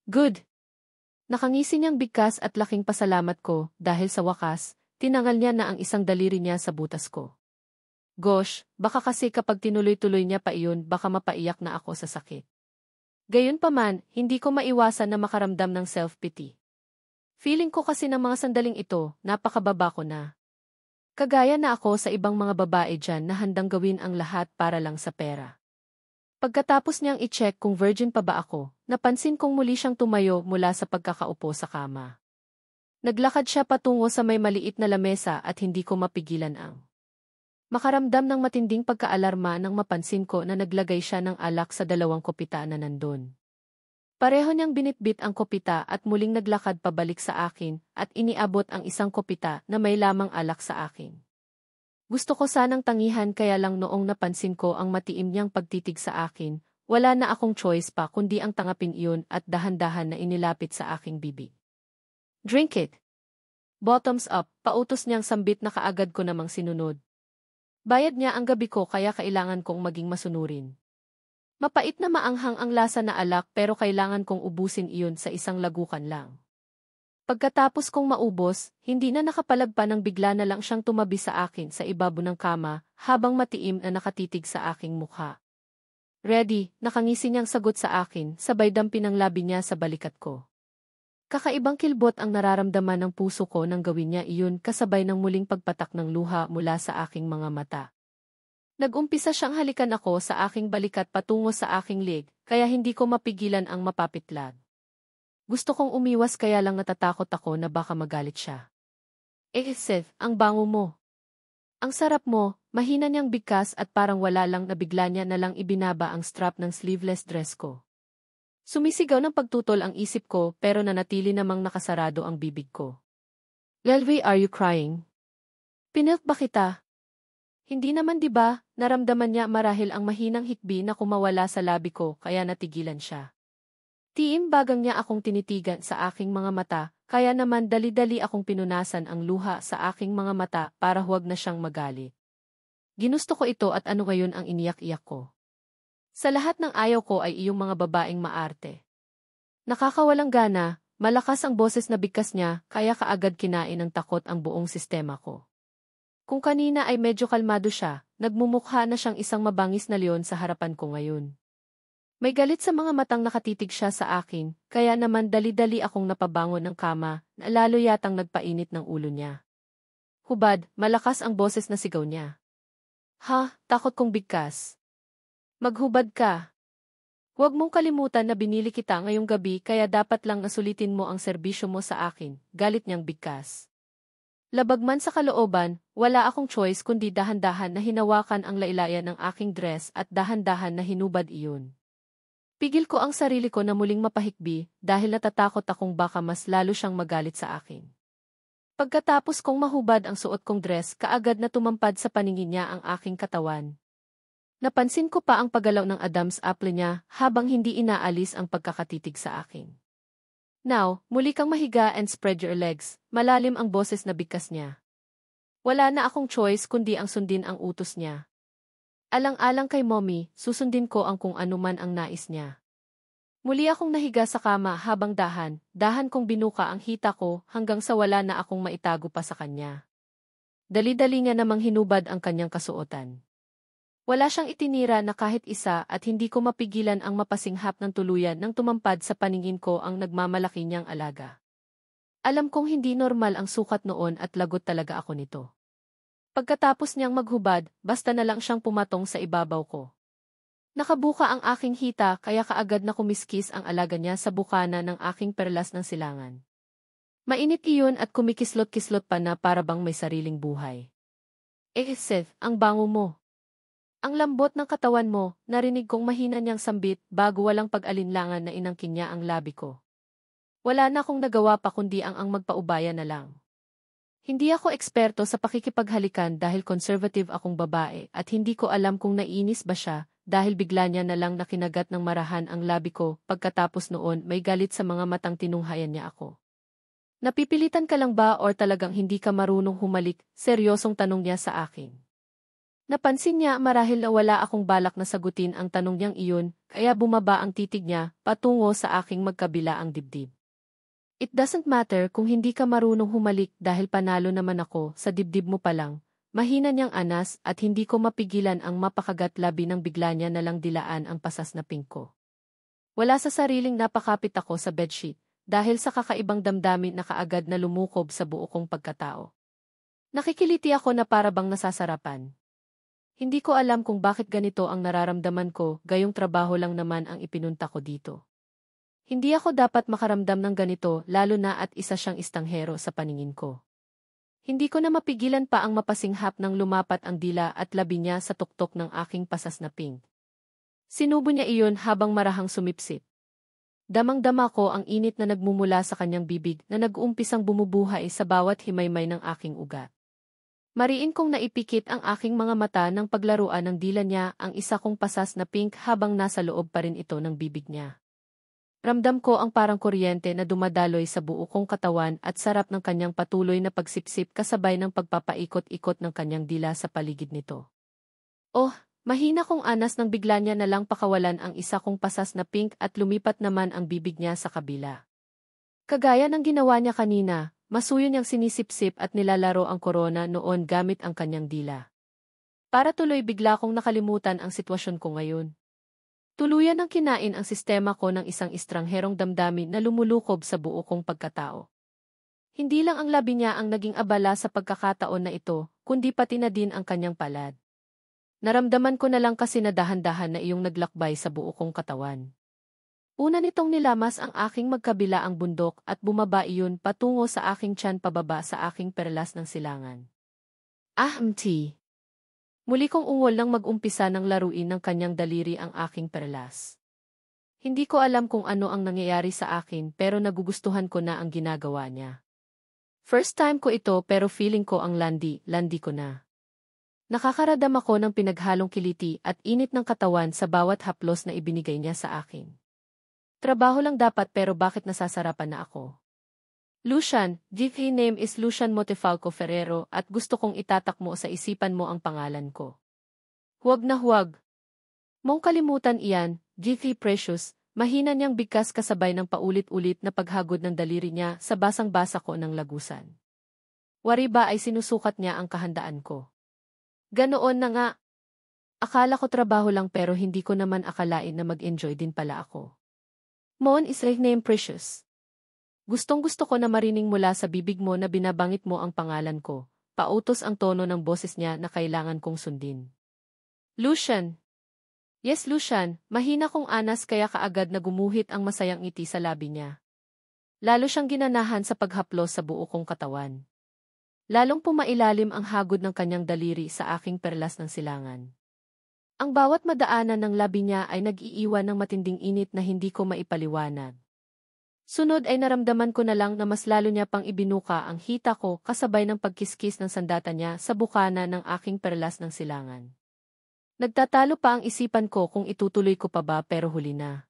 Good. Nakangisi niyang bigkas at laking pasalamat ko dahil sa wakas, tinangal niya na ang isang daliri niya sa butas ko. Gosh, baka kasi kapag tinuloy-tuloy niya pa iyon baka mapaiyak na ako sa sakit. Gayunpaman, hindi ko maiwasan na makaramdam ng self-pity. Feeling ko kasi ng mga sandaling ito, napakababa ko na. Kagaya na ako sa ibang mga babae dyan na handang gawin ang lahat para lang sa pera. Pagkatapos niyang i-check kung virgin pa ba ako, napansin kong muli siyang tumayo mula sa pagkakaupo sa kama. Naglakad siya patungo sa may maliit na lamesa at hindi ko mapigilan ang makaramdam ng matinding pagkaalarma nang mapansin ko na naglagay siya ng alak sa 2 kopita na nandun. Pareho niyang binitbit ang kopita at muling naglakad pabalik sa akin at iniabot ang isang kopita na may lamang alak sa akin. Gusto ko sanang tangihan kaya lang noong napansin ko ang matiim niyang pagtitig sa akin, wala na akong choice pa kundi ang tangapin iyon at dahan-dahan na inilapit sa aking bibig. Drink it. Bottoms up, pautos niyang sambit na kaagad ko namang sinunod. Bayad niya ang gabi ko kaya kailangan kong maging masunurin. Mapait na maanghang ang lasa na alak pero kailangan kong ubusin iyon sa isang lagukan lang. Pagkatapos kong maubos, hindi na nakapalagpa nang bigla na lang siyang tumabi sa akin sa ibabaw ng kama habang matiim na nakatitig sa aking mukha. Ready, nakangisi niyang sagot sa akin sabay dampi ng labi niya sa balikat ko. Kakaibang kilbot ang nararamdaman ng puso ko nang gawin niya iyon kasabay ng muling pagpatak ng luha mula sa aking mga mata. Nag-umpisa siyang halikan ako sa aking balikat patungo sa aking leg, kaya hindi ko mapigilan ang mapapitlag. Gusto kong umiwas kaya lang natatakot ako na baka magalit siya. Seth, ang bango mo. Ang sarap mo, mahina niyang bigkas at parang wala lang na bigla niya na lang ibinaba ang strap ng sleeveless dress ko. Sumisigaw ng pagtutol ang isip ko pero nanatili namang nakasarado ang bibig ko. Lelvi, are you crying? Pinilk ba kita? Hindi naman 'di ba? Naramdaman niya marahil ang mahinang hikbi na kumawala sa labi ko kaya natigilan siya. Tiimbagang niya akong tinitigan sa aking mga mata, kaya naman dali-dali akong pinunasan ang luha sa aking mga mata para huwag na siyang magalit. Ginusto ko ito at ano ngayon ang iniyak-iyak ko. Sa lahat ng ayaw ko ay iyong mga babaeng maarte. Nakakawalang gana, malakas ang boses na bigkas niya kaya kaagad kinain ng takot ang buong sistema ko. Kung kanina ay medyo kalmado siya, nagmumukha na siyang isang mabangis na leon sa harapan ko ngayon. May galit sa mga matang nakatitig siya sa akin, kaya naman dali-dali akong napabangon ng kama na lalo yatang nagpainit ng ulo niya. Hubad, malakas ang boses na sigaw niya. Ha, takot kong bigkas. Maghubad ka. Huwag mong kalimutan na binili kita ngayong gabi kaya dapat lang nasulitin mo ang serbisyo mo sa akin, galit niyang bigkas. Labag man sa kalooban, wala akong choice kundi dahan-dahan na hinawakan ang lailayan ng aking dress at dahan-dahan na hinubad iyon. Pigil ko ang sarili ko na muling mapahikbi dahil natatakot akong baka mas lalo siyang magalit sa akin. Pagkatapos kong mahubad ang suot kong dress, kaagad na tumampad sa paningin niya ang aking katawan. Napansin ko pa ang paggalaw ng Adam's apple niya habang hindi inaalis ang pagkakatitig sa akin. Now, muli kang mahiga and spread your legs, malalim ang boses na bigkas niya. Wala na akong choice kundi ang sundin ang utos niya. Alang-alang kay mommy, susundin ko ang kung anuman ang nais niya. Muli akong nahiga sa kama habang dahan kong binuka ang hita ko hanggang sa wala na akong maitago pa sa kanya. Dali-dali niya namang hinubad ang kanyang kasuotan. Wala siyang itinira na kahit isa at hindi ko mapigilan ang mapasinghap ng tuluyan nang tumampad sa paningin ko ang nagmamalaki niyang alaga. Alam kong hindi normal ang sukat noon at lagot talaga ako nito. Pagkatapos niyang maghubad, basta na lang siyang pumatong sa ibabaw ko. Nakabuka ang aking hita kaya kaagad na kumiskis ang alaga niya sa bukana ng aking perlas ng silangan. Mainit iyon at kumikislot-kislot pa na para bang may sariling buhay. Seth, ang bango mo. Ang lambot ng katawan mo, narinig kong mahina niyang sambit bago walang pag-alinlangan na inangkin niya ang labi ko. Wala na akong nagawa pa kundi ang magpaubaya na lang. Hindi ako eksperto sa pakikipaghalikan dahil conservative akong babae at hindi ko alam kung naiinis ba siya dahil bigla niya na lang nakinagat ng marahan ang labi ko pagkatapos noon may galit sa mga matang tinunghayan niya ako. Napipilitan ka lang ba or talagang hindi ka marunong humalik? Seryosong tanong niya sa akin. Napansin niya marahil na wala akong balak na sagutin ang tanong niyang iyon kaya bumaba ang titig niya patungo sa aking magkabilaang dibdib. It doesn't matter kung hindi ka marunong humalik dahil panalo naman ako sa dibdib mo pa lang. Mahina niyang anas at hindi ko mapigilan ang mapakagat labi nang bigla niya nalang dilaan ang pasas na pink ko. Wala sa sariling napakapit ako sa bedsheet dahil sa kakaibang damdamin na kaagad na lumukob sa buo kong pagkatao. Nakikiliti ako na para bang nasasarapan. Hindi ko alam kung bakit ganito ang nararamdaman ko, gayong trabaho lang naman ang ipinunta ko dito. Hindi ako dapat makaramdam ng ganito lalo na at isa siyang istanghero sa paningin ko. Hindi ko na mapigilan pa ang mapasinghap nang lumapat ang dila at labi niya sa tuktok ng aking pasas na pink. Sinubo niya iyon habang marahang sumipsip. Damang-dama ko ang init na nagmumula sa kanyang bibig na nag-uumpisang bumubuhay sa bawat himaymay ng aking ugat. Mariin kong naipikit ang aking mga mata nang paglaruan ng dila niya ang isa kong pasas na pink habang nasa loob pa rin ito ng bibig niya. Ramdam ko ang parang kuryente na dumadaloy sa buo kong katawan at sarap ng kanyang patuloy na pagsipsip kasabay ng pagpapaikot-ikot ng kanyang dila sa paligid nito. Oh, mahina kong anas nang bigla niya na lang pakawalan ang isa kong pasas na pink at lumipat naman ang bibig niya sa kabila. Kagaya ng ginawa niya kanina, masuyo niyang sinisipsip at nilalaro ang korona noon gamit ang kanyang dila. Para tuloy bigla kong nakalimutan ang sitwasyon ko ngayon. Tuluyan ng kinain ang sistema ko ng isang estrangherong damdamin na lumulukob sa buo kong pagkatao. Hindi lang ang labi niya ang naging abala sa pagkakataon na ito, kundi pati na din ang kanyang palad. Naramdaman ko na lang kasi na dahan-dahan na iyong naglakbay sa buo kong katawan. Una nitong nilamas ang aking magkabilaang bundok at bumaba iyon patungo sa aking tiyan pababa sa aking perlas ng silangan. Muli kong ungol nang mag-umpisa ng laruin ng kanyang daliri ang aking perlas. Hindi ko alam kung ano ang nangyayari sa akin pero nagugustuhan ko na ang ginagawa niya. First time ko ito pero feeling ko ang landi ko na. Nakakaradam ako ng pinaghalong kiliti at init ng katawan sa bawat haplos na ibinigay niya sa akin. Trabaho lang dapat pero bakit nasasarapan na ako? Lucian, GP name is Lucian Montefalco Ferrero at gusto kong itatak mo sa isipan mo ang pangalan ko. Huwag na huwag. Mong kalimutan iyan, GP Precious, mahina niyang bigkas kasabay ng paulit-ulit na paghagod ng daliri niya sa basang-basa ko ng lagusan. Wari ba ay sinusukat niya ang kahandaan ko? Ganoon na nga. Akala ko trabaho lang pero hindi ko naman akalain na mag-enjoy din pala ako. Mon is name Precious. Gustong-gusto ko na marining mula sa bibig mo na binabangit mo ang pangalan ko. Pautos ang tono ng boses niya na kailangan kong sundin. Lucian. Yes, Lucian, mahina kong anas kaya kaagad na gumuhit ang masayang ngiti sa labi niya. Lalo siyang ginanahan sa paghaplos sa buo kong katawan. Lalong pumailalim ang hagod ng kanyang daliri sa aking perlas ng silangan. Ang bawat madaanan ng labi niya ay nag-iiwan ng matinding init na hindi ko maipaliwanag. Sunod ay naramdaman ko na lang na mas lalo niya pang ibinuka ang hita ko kasabay ng pagkiskis ng sandata niya sa bukana ng aking perlas ng silangan. Nagtatalo pa ang isipan ko kung itutuloy ko pa ba pero huli na.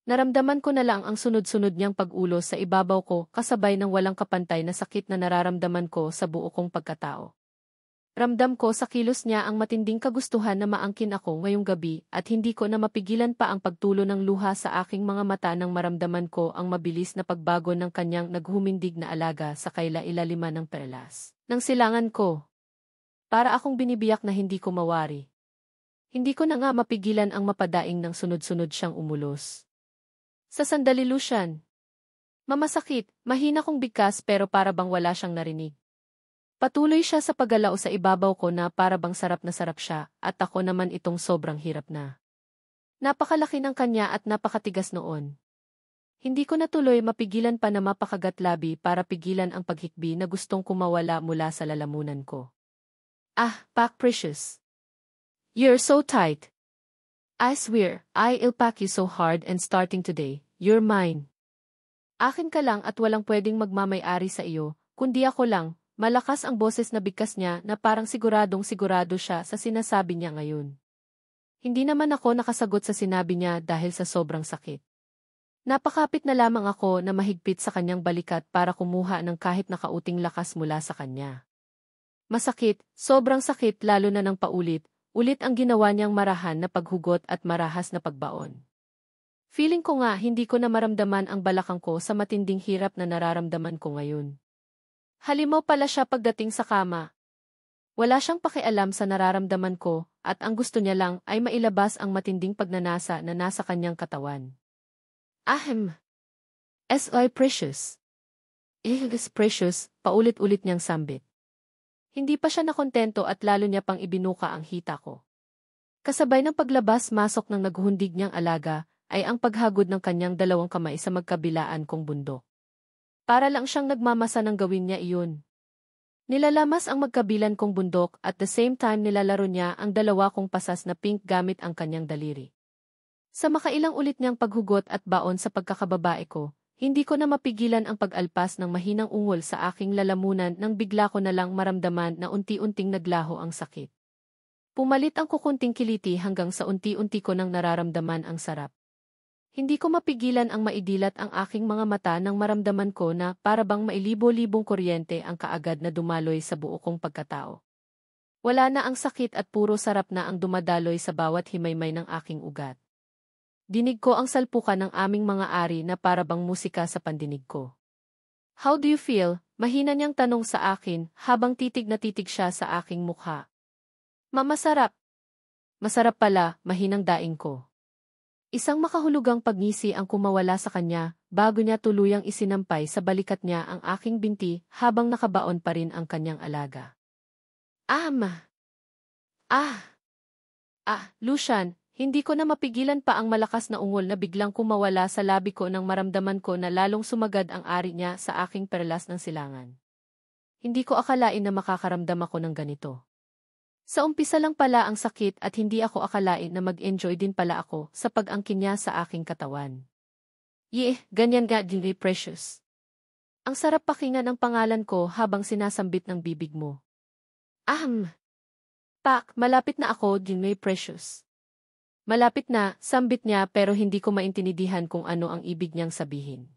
Naramdaman ko na lang ang sunod-sunod niyang pag-ulos sa ibabaw ko kasabay ng walang kapantay na sakit na nararamdaman ko sa buo kong pagkatao. Ramdam ko sa kilos niya ang matinding kagustuhan na maangkin ako ngayong gabi at hindi ko na mapigilan pa ang pagtulo ng luha sa aking mga mata nang maramdaman ko ang mabilis na pagbago ng kanyang naghumindig na alaga sa kaila-ilaliman ng perlas ng silangan ko. para akong binibiyak na hindi ko mawari. Hindi ko na nga mapigilan ang mapadaing ng sunod-sunod siyang umulos. Sa sandali, Lucian. Mamasakit, mahina kong bigkas pero para bang wala siyang narinig. Patuloy siya sa paggalaw sa ibabaw ko na para bang sarap na sarap siya at ako naman itong sobrang hirap na. Napakalaki ng kanya at napakatigas noon. Hindi ko natuloy mapigilan pa na mapakagat-labi para pigilan ang paghikbi na gustong kumawala mula sa lalamunan ko. Ah, Pac Precious. You're so tight. I swear, I'll pack you so hard and starting today, you're mine. Akin ka lang at walang pwedeng magmamay-ari sa iyo, kundi ako lang. Malakas ang boses na bigkas niya na parang siguradong sigurado siya sa sinasabi niya ngayon. Hindi naman ako nakasagot sa sinabi niya dahil sa sobrang sakit. Napakapit na lamang ako na mahigpit sa kanyang balikat para kumuha ng kahit nakauting lakas mula sa kanya. Masakit, sobrang sakit lalo na ng paulit-ulit ang ginawa niyang marahan na paghugot at marahas na pagbaon. Feeling ko nga hindi ko na maramdaman ang balakang ko sa matinding hirap na nararamdaman ko ngayon. Halimaw pala siya pagdating sa kama. Wala siyang pakialam sa nararamdaman ko at ang gusto niya lang ay mailabas ang matinding pagnanasa na nasa kanyang katawan. Ahem. S.I. Precious. Is Precious, paulit-ulit niyang sambit. Hindi pa siya nakontento at lalo niya pang ibinuka ang hita ko. Kasabay ng paglabas-masok ng naghundig niyang alaga ay ang paghagod ng kanyang dalawang kamay sa magkabilaan kong bundok. Para lang siyang nagmamasa ng gawin niya iyon. Nilalamas ang magkabilan kong bundok at the same time nilalaro niya ang dalawa kong pasas na pink gamit ang kanyang daliri. Sa makailang ulit niyang paghugot at baon sa pagkakababae ko, hindi ko na mapigilan ang pag-alpas ng mahinang ungol sa aking lalamunan nang bigla ko na lang maramdaman na unti-unting naglaho ang sakit. Pumalit ang kukunting kiliti hanggang sa unti-unti ko nang nararamdaman ang sarap. Hindi ko mapigilan ang maidilat ang aking mga mata nang maramdaman ko na para bang mailibo-libong kuryente ang kaagad na dumaloy sa buo kong pagkatao. Wala na ang sakit at puro sarap na ang dumadaloy sa bawat himaymay ng aking ugat. Dinig ko ang salpukan ng aming mga ari na para bang musika sa pandinig ko. How do you feel? Mahina niyang tanong sa akin habang titig na titig siya sa aking mukha. Masarap. Masarap pala, mahinang daing ko. Isang makahulugang pagngisi ang kumawala sa kanya bago niya tuluyang isinampay sa balikat niya ang aking binti habang nakabaon pa rin ang kanyang alaga. Lucian, hindi ko na mapigilan pa ang malakas na ungol na biglang kumawala sa labi ko nang maramdaman ko na lalong sumagad ang ari niya sa aking perlas ng silangan. Hindi ko akalain na makakaramdam ako ng ganito. Sa umpisa lang pala ang sakit at hindi ako akalain na mag-enjoy din pala ako sa pag-angkin niya sa aking katawan. Ganyan nga din Precious. Ang sarap pakinggan ang pangalan ko habang sinasambit ng bibig mo. Pak, malapit na ako din Precious. Malapit na, sambit niya pero hindi ko maintindihan kung ano ang ibig niyang sabihin.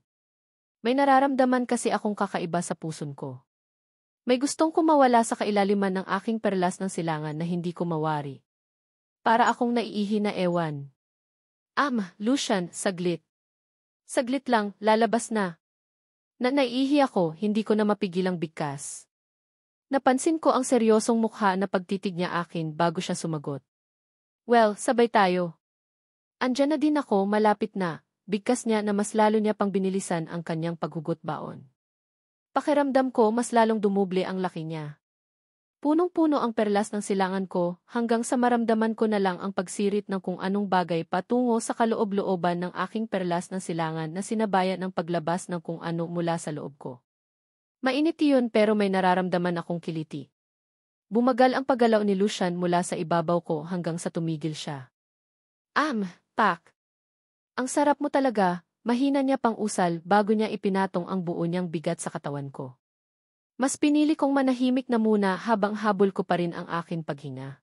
May nararamdaman kasi akong kakaiba sa puson ko. May gustong kumawala sa kailaliman ng aking perlas ng silangan na hindi ko mawari. Para akong naiihi na ewan. Lucian, saglit. Saglit lang, lalabas na. Naiihi ako, hindi ko na mapigilang bigkas. Napansin ko ang seryosong mukha na pagtitig niya akin bago siya sumagot. Well, sabay tayo. Andyan na din ako, malapit na. Bigkas niya na mas lalo niya pang binilisan ang kanyang paghugot baon. Pakiramdam ko mas lalong dumuble ang laki niya. Punong-puno ang perlas ng silangan ko hanggang sa maramdaman ko na lang ang pagsirit ng kung anong bagay patungo sa kaloob-looban ng aking perlas ng silangan na sinabayan ng paglabas ng kung ano mula sa loob ko. Mainit iyon pero may nararamdaman akong kiliti. Bumagal ang paggalaw ni Lucian mula sa ibabaw ko hanggang sa tumigil siya. Pak. Ang sarap mo talaga. Mahina niya pang usal bago niya ipinatong ang buo niyang bigat sa katawan ko. Mas pinili kong manahimik na muna habang habol ko pa rin ang aking paghinga.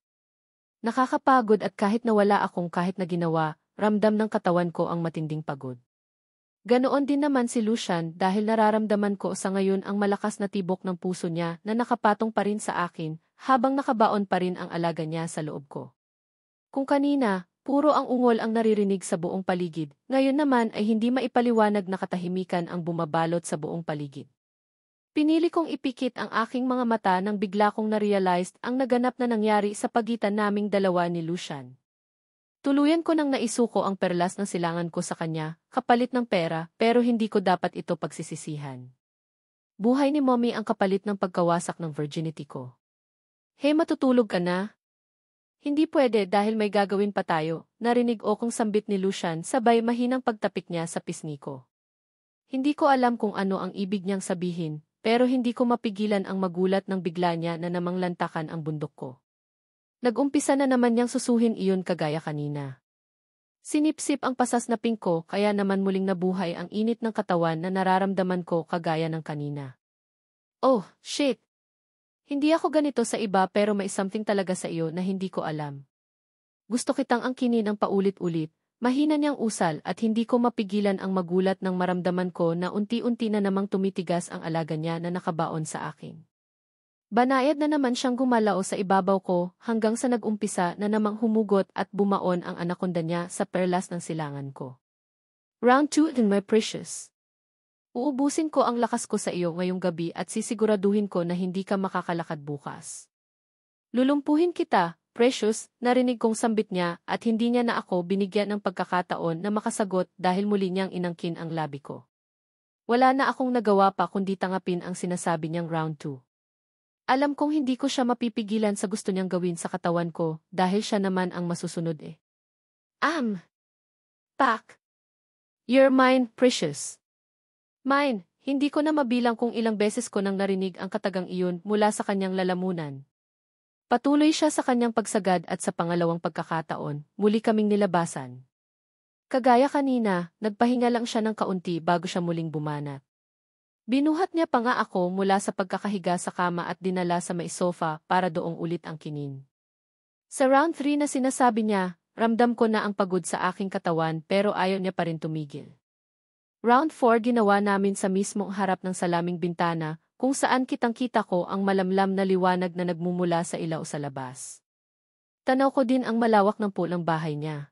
Nakakapagod at kahit nawala akong kahit na ginawa, ramdam ng katawan ko ang matinding pagod. Ganoon din naman si Lucian dahil nararamdaman ko sa ngayon ang malakas na tibok ng puso niya na nakapatong pa rin sa akin habang nakabaon pa rin ang alaga niya sa loob ko. Kung kanina, puro ang ungol ang naririnig sa buong paligid, ngayon naman ay hindi maipaliwanag na katahimikan ang bumabalot sa buong paligid. Pinili kong ipikit ang aking mga mata nang bigla kong na-realized ang naganap na nangyari sa pagitan naming dalawa ni Lucian. Tuluyan ko nang naisuko ang perlas ng silangan ko sa kanya, kapalit ng pera, pero hindi ko dapat ito pagsisisihan. Buhay ni Mommy ang kapalit ng pagkawasak ng virginity ko. Hey, matutulog ka na? Hindi pwede dahil may gagawin pa tayo, narinig o kong sambit ni Lucian sabay mahinang pagtapik niya sa pisngi ko. Hindi ko alam kung ano ang ibig niyang sabihin, pero hindi ko mapigilan ang magulat nang bigla niya na namang lantakan ang bundok ko. Nag-umpisa na naman niyang susuhin iyon kagaya kanina. Sinipsip ang pasas na pink ko kaya naman muling nabuhay ang init ng katawan na nararamdaman ko kagaya ng kanina. Oh, shit! Hindi ako ganito sa iba pero may something talaga sa iyo na hindi ko alam. Gusto kitang angkinin ng paulit-ulit, mahina niyang usal at hindi ko mapigilan ang magulat nang maramdaman ko na unti-unti na namang tumitigas ang alaga niya na nakabaon sa akin. Banayad na naman siyang gumalaw sa ibabaw ko hanggang sa nag-umpisa na namang humugot at bumaon ang anakonda niya sa perlas ng silangan ko. Round 2 in my precious. Uubusin ko ang lakas ko sa iyo ngayong gabi at sisiguraduhin ko na hindi ka makakalakad bukas. Lulumpuhin kita, precious, narinig kong sambit niya at hindi niya na ako binigyan ng pagkakataon na makasagot dahil muli niyang inangkin ang labi ko. Wala na akong nagawa pa kundi tangapin ang sinasabi niyang round 2. Alam kong hindi ko siya mapipigilan sa gusto niyang gawin sa katawan ko dahil siya naman ang masusunod eh. Pak! You're mine, precious. Mine, hindi ko na mabilang kung ilang beses ko nang narinig ang katagang iyon mula sa kanyang lalamunan. Patuloy siya sa kanyang pagsagad at sa pangalawang pagkakataon, muli kaming nilabasan. Kagaya kanina, nagpahinga lang siya ng kaunti bago siya muling bumanat. Binuhat niya pa nga ako mula sa pagkakahiga sa kama at dinala sa may sofa para doong ulit ang kinin. Sa round 3 na sinasabi niya, ramdam ko na ang pagod sa aking katawan pero ayaw niya pa rin tumigil. Round 4 ginawa namin sa mismong harap ng salaming bintana, kung saan kitang-kita ko ang malamlam na liwanag na nagmumula sa ilaw sa labas. Tanaw ko din ang malawak ng pulang bahay niya.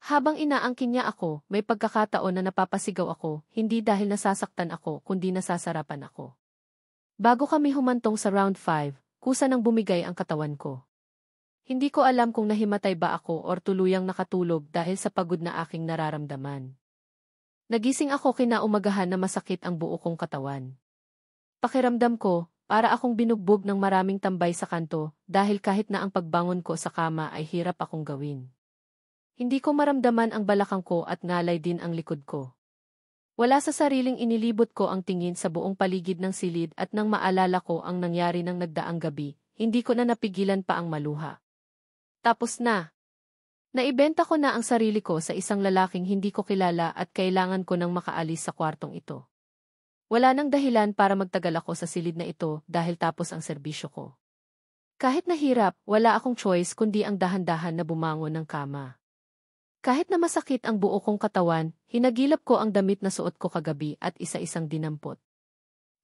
Habang inaangkin niya ako, may pagkakataon na napapasigaw ako, hindi dahil nasasaktan ako, kundi nasasarapan ako. Bago kami humantong sa round 5, kusa nang bumigay ang katawan ko. Hindi ko alam kung nahimatay ba ako or tuluyang nakatulog dahil sa pagod na aking nararamdaman. Nagising ako kinaumagahan na masakit ang buo kong katawan. Pakiramdam ko, para akong binugbog ng maraming tambay sa kanto dahil kahit na ang pagbangon ko sa kama ay hirap akong gawin. Hindi ko maramdaman ang balakang ko at ngalay din ang likod ko. Wala sa sariling inilibot ko ang tingin sa buong paligid ng silid at nang maalala ko ang nangyari ng nagdaang gabi, hindi ko na napigilan pa ang maluha. Tapos na. Naibenta ko na ang sarili ko sa isang lalaking hindi ko kilala at kailangan ko nang makaalis sa kwartong ito. Wala nang dahilan para magtagal ako sa silid na ito dahil tapos ang serbisyo ko. Kahit nahirap, wala akong choice kundi ang dahan-dahan na bumangon ng kama. Kahit na masakit ang buo kong katawan, hinagilap ko ang damit na suot ko kagabi at isa-isang dinampot.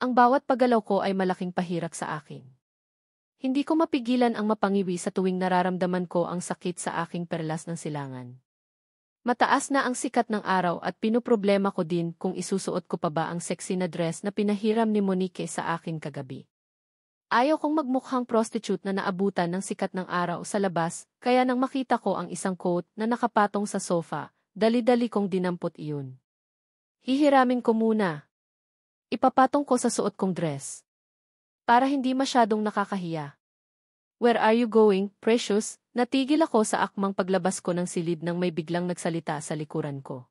Ang bawat paggalaw ko ay malaking pahirak sa akin. Hindi ko mapigilan ang mapangiwi sa tuwing nararamdaman ko ang sakit sa aking perlas ng silangan. Mataas na ang sikat ng araw at pinoproblema ko din kung isusuot ko pa ba ang sexy na dress na pinahiram ni Monique sa akin kagabi. Ayaw kong magmukhang prostitute na naabutan ng sikat ng araw sa labas, kaya nang makita ko ang isang coat na nakapatong sa sofa, dali-dali kong dinampot iyon. Hihiramin ko muna. Ipapatong ko sa suot kong dress. Para hindi masyadong nakakahiya. Where are you going, precious? Natigil ako sa akmang paglabas ko ng silid nang may biglang nagsalita sa likuran ko.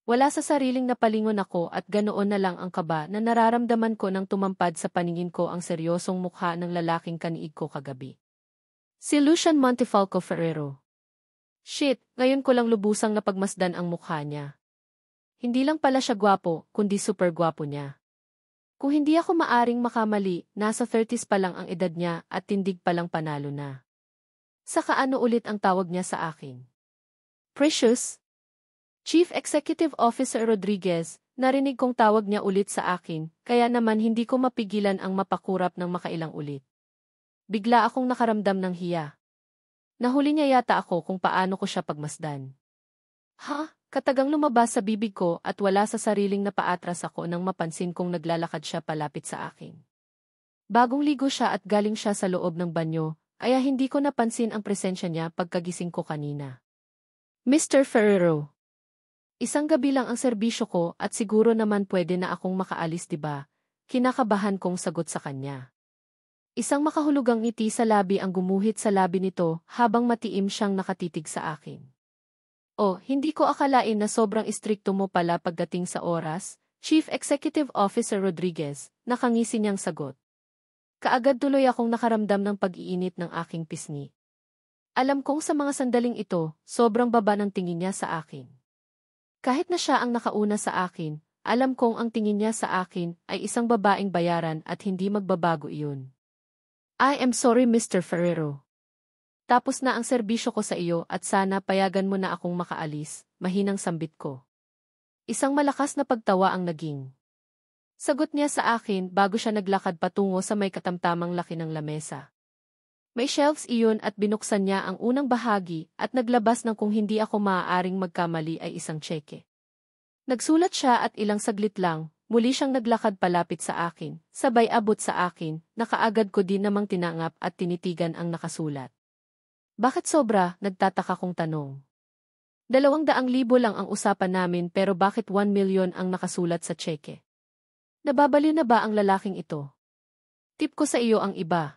Wala sa sariling napalingon ako at ganoon na lang ang kaba na nararamdaman ko nang tumampad sa paningin ko ang seryosong mukha ng lalaking kaniig ko kagabi. Si Lucian Montefalco Ferrero. Shit, ngayon ko lang lubusang napagmasdan ang mukha niya. Hindi lang pala siya gwapo, kundi super gwapo niya. Kung hindi ako maaring makamali, nasa 30s pa lang ang edad niya at tindig pa lang panalo na. Saka ano ulit ang tawag niya sa akin? Precious? Chief Executive Officer Rodriguez, narinig kong tawag niya ulit sa akin, kaya naman hindi ko mapigilan ang mapakurap ng makailang ulit. Bigla akong nakaramdam ng hiya. Nahuli niya yata ako kung paano ko siya pagmasdan. Ha? Katagang lumabas sa bibig ko at wala sa sariling napaatras ako nang mapansin kong naglalakad siya palapit sa akin. Bagong ligo siya at galing siya sa loob ng banyo, kaya hindi ko napansin ang presensya niya pagkagising ko kanina. Mr. Ferrero. Isang gabi lang ang serbisyo ko at siguro naman pwede na akong makaalis, diba? Kinakabahan kong sagot sa kanya. Isang makahulugang ngiti sa labi ang gumuhit sa labi nito habang matiim siyang nakatitig sa akin. Oh, hindi ko akalain na sobrang istrikto mo pala pagdating sa oras, Chief Executive Officer Rodriguez, nakangisi niyang sagot. Kaagad tuloy akong nakaramdam ng pag-iinit ng aking pisngi. Alam kong sa mga sandaling ito, sobrang baba ng tingin niya sa akin. Kahit na siya ang nakauna sa akin, alam kong ang tingin niya sa akin ay isang babaeng bayaran at hindi magbabago iyon. I am sorry, Mr. Ferrero. Tapos na ang serbisyo ko sa iyo at sana payagan mo na akong makaalis, mahinang sambit ko. Isang malakas na pagtawa ang naging sagot niya sa akin bago siya naglakad patungo sa may katamtamang laki ng lamesa. May shelves iyon at binuksan niya ang unang bahagi at naglabas ng kung hindi ako maaaring magkamali ay isang tseke. Nagsulat siya at ilang saglit lang, muli siyang naglakad palapit sa akin, sabay abot sa akin, na kaagad ko din namang tinangap at tinitigan ang nakasulat. Bakit sobra? Nagtataka kong tanong. 200,000 lang ang usapan namin pero bakit 1 million ang nakasulat sa tseke? Nababaliw na ba ang lalaking ito? Tip ko sa iyo ang iba.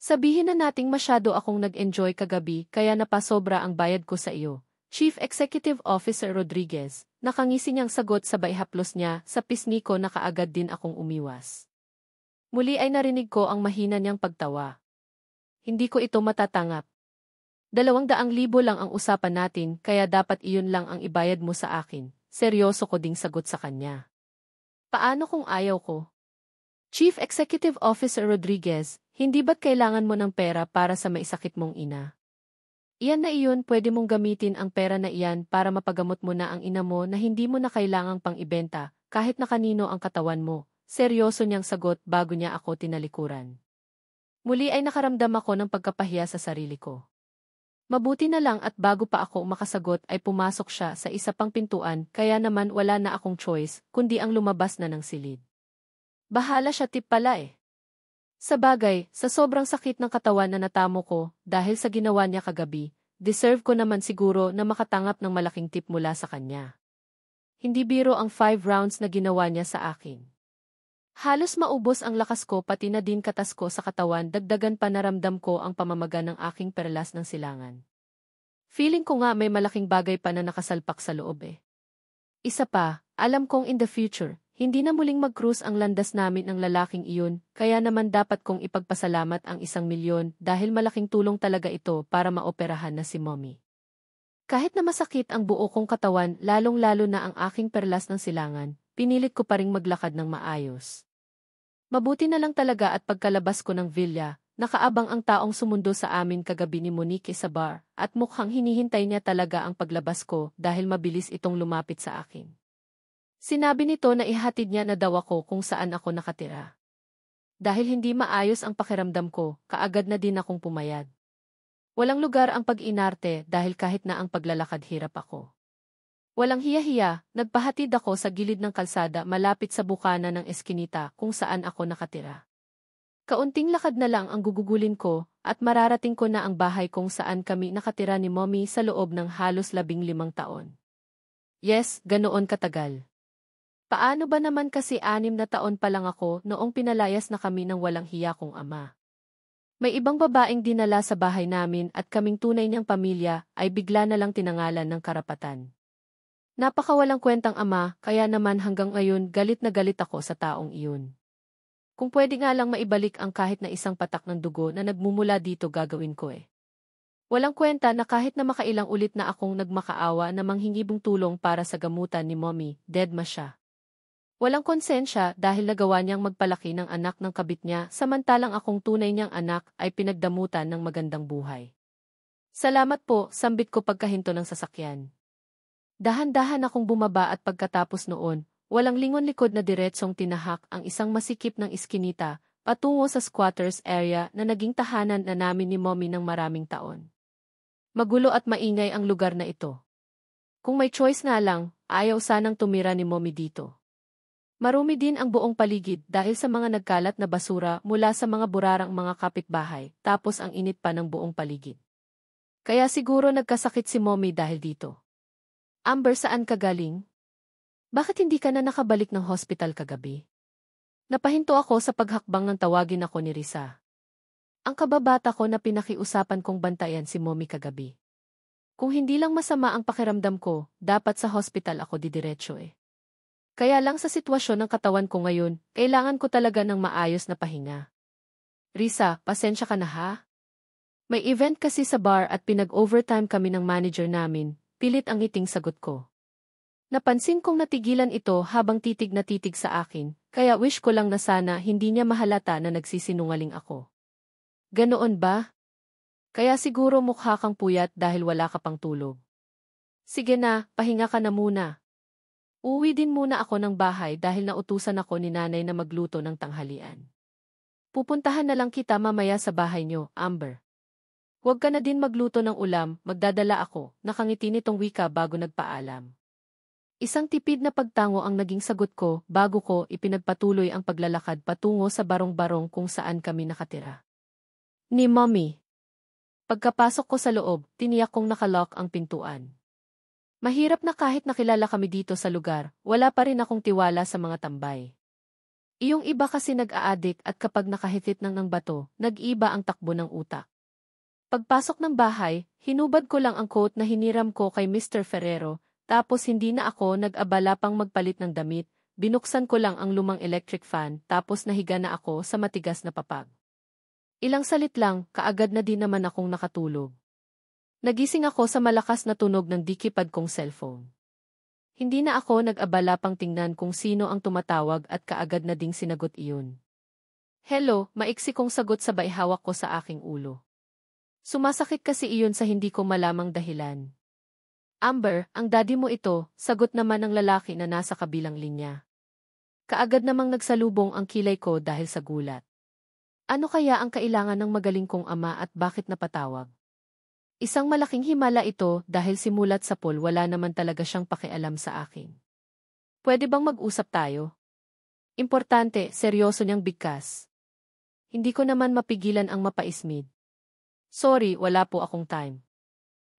Sabihin na nating masyado akong nag-enjoy kagabi kaya napasobra ang bayad ko sa iyo. Chief Executive Officer Rodriguez, nakangisi niyang sagot sabay haplos niya sa pisngi ko na kaagad din akong umiwas. Muli ay narinig ko ang mahina niyang pagtawa. Hindi ko ito matatangap. 200,000 lang ang usapan natin kaya dapat iyon lang ang ibayad mo sa akin. Seryoso ko ding sagot sa kanya. Paano kung ayaw ko? Chief Executive Officer Rodriguez, hindi ba't kailangan mo ng pera para sa maisakit mong ina? Iyan na iyon, pwede mong gamitin ang pera na iyan para mapagamot mo na ang ina mo na hindi mo na kailangang pang-ibenta kahit na kanino ang katawan mo. Seryoso niyang sagot bago niya ako tinalikuran. Muli ay nakaramdam ako ng pagkapahiya sa sarili ko. Mabuti na lang at bago pa ako makasagot ay pumasok siya sa isa pang pintuan kaya naman wala na akong choice kundi ang lumabas na ng silid. Bahala siya, tip pala eh. Sa bagay, sa sobrang sakit ng katawan na natamo ko dahil sa ginawa niya kagabi, deserve ko naman siguro na makatanggap ng malaking tip mula sa kanya. Hindi biro ang 5 rounds na ginawa niya sa akin. Halos maubos ang lakas ko pati na din katas ko sa katawan, dagdagan pa naramdam ko ang pamamaga ng aking perlas ng silangan. Feeling ko nga may malaking bagay pa na nakasalpak sa loob eh. Isa pa, alam kong in the future, hindi na muling mag-cruise ang landas namin ng lalaking iyon, kaya naman dapat kong ipagpasalamat ang 1,000,000 dahil malaking tulong talaga ito para maoperahan na si Mommy. Kahit na masakit ang buo kong katawan, lalong-lalo na ang aking perlas ng silangan, pinilit ko pa ring maglakad ng maayos. Mabuti na lang talaga at pagkalabas ko ng villa, nakaabang ang taong sumundo sa amin kagabi ni Monique sa bar, at mukhang hinihintay niya talaga ang paglabas ko dahil mabilis itong lumapit sa akin. Sinabi nito na ihatid niya na daw ako kung saan ako nakatira. Dahil hindi maayos ang pakiramdam ko, kaagad na din akong pumayag. Walang lugar ang pag-inarte dahil kahit na ang paglalakad hirap ako. Walang hiya-hiya, nagpahatid ako sa gilid ng kalsada malapit sa bukana ng eskinita kung saan ako nakatira. Kaunting lakad na lang ang gugugulin ko at mararating ko na ang bahay kung saan kami nakatira ni Mommy sa loob ng halos 15 taon. Yes, ganoon katagal. Paano ba naman kasi 6 na taon pa lang ako noong pinalayas na kami ng walang hiya kong ama. May ibang babaeng dinala sa bahay namin at kaming tunay niyang pamilya ay bigla na lang tinangalan ng karapatan. Napakawalang kwentang ama, kaya naman hanggang ngayon galit na galit ako sa taong iyon. Kung pwede nga lang maibalik ang kahit na isang patak ng dugo na nagmumula dito gagawin ko eh. Walang kwenta na kahit na makailang ulit na akong nagmakaawa na manghingibong tulong para sa gamutan ni Mommy, deadma siya. Walang konsensya dahil nagawa niyang magpalaki ng anak ng kabit niya samantalang akong tunay niyang anak ay pinagdamutan ng magandang buhay. Salamat po, sambit ko pagkahinto ng sasakyan. Dahan-dahan akong bumaba at pagkatapos noon, walang lingon likod na diretsong tinahak ang isang masikip ng iskinita patungo sa squatters area na naging tahanan na namin ni Mommy ng maraming taon. Magulo at maingay ang lugar na ito. Kung may choice nga lang, ayaw sanang tumira ni Mommy dito. Marumi din ang buong paligid dahil sa mga nagkalat na basura mula sa mga burarang mga kapitbahay, tapos ang init pa ng buong paligid. Kaya siguro nagkasakit si Mommy dahil dito. Amber, saan ka galing? Bakit hindi ka na nakabalik ng hospital kagabi? Napahinto ako sa paghakbang ng tawagin ako ni Risa. Ang kababata ko na pinakiusapan kong bantayan si Mommy kagabi. Kung hindi lang masama ang pakiramdam ko, dapat sa hospital ako didiretso eh. Kaya lang sa sitwasyon ng katawan ko ngayon, kailangan ko talaga ng maayos na pahinga. Risa, pasensya ka na ha? May event kasi sa bar at pinag-overtime kami ng manager namin, pilit ang ngiting sagot ko. Napansin kong natigilan ito habang titig na titig sa akin, kaya wish ko lang na sana hindi niya mahalata na nagsisinungaling ako. Ganoon ba? Kaya siguro mukha kang puyat dahil wala ka pang tulog. Sige na, pahinga ka na muna. Uwi din muna ako ng bahay dahil nautusan ako ni nanay na magluto ng tanghalian. Pupuntahan na lang kita mamaya sa bahay niyo, Amber. Huwag ka na din magluto ng ulam, magdadala ako, nakangiti nitong wika bago nagpaalam. Isang tipid na pagtango ang naging sagot ko bago ko ipinagpatuloy ang paglalakad patungo sa barong-barong kung saan kami nakatira. Ni Mommy. Pagkapasok ko sa loob, tiniyak kong nakalock ang pintuan. Mahirap na kahit nakilala kami dito sa lugar, wala pa rin akong tiwala sa mga tambay. Iyong iba kasi nag-aadik at kapag nakahitit ng bato, nag-iba ang takbo ng utak. Pagpasok ng bahay, hinubad ko lang ang coat na hiniram ko kay Mr. Ferrero, tapos hindi na ako nag-abala pang magpalit ng damit, binuksan ko lang ang lumang electric fan tapos nahiga na ako sa matigas na papag. Ilang salit lang, kaagad na din naman akong nakatulog. Nagising ako sa malakas na tunog ng dikipad kong cellphone. Hindi na ako nag-abala pang tingnan kung sino ang tumatawag at kaagad na ding sinagot iyon. Hello, maiksi kong sagot sabay hawak ko sa aking ulo. Sumasakit kasi iyon sa hindi ko malamang dahilan. Amber, ang daddy mo ito, sagot naman ng lalaki na nasa kabilang linya. Kaagad namang nagsalubong ang kilay ko dahil sa gulat. Ano kaya ang kailangan ng magaling kong ama at bakit napatawag? Isang malaking himala ito dahil simulat sa pool wala naman talaga siyang pakialam sa akin. Pwede bang mag-usap tayo? Importante, seryoso niyang bigkas. Hindi ko naman mapigilan ang mapaismid. Sorry, wala po akong time.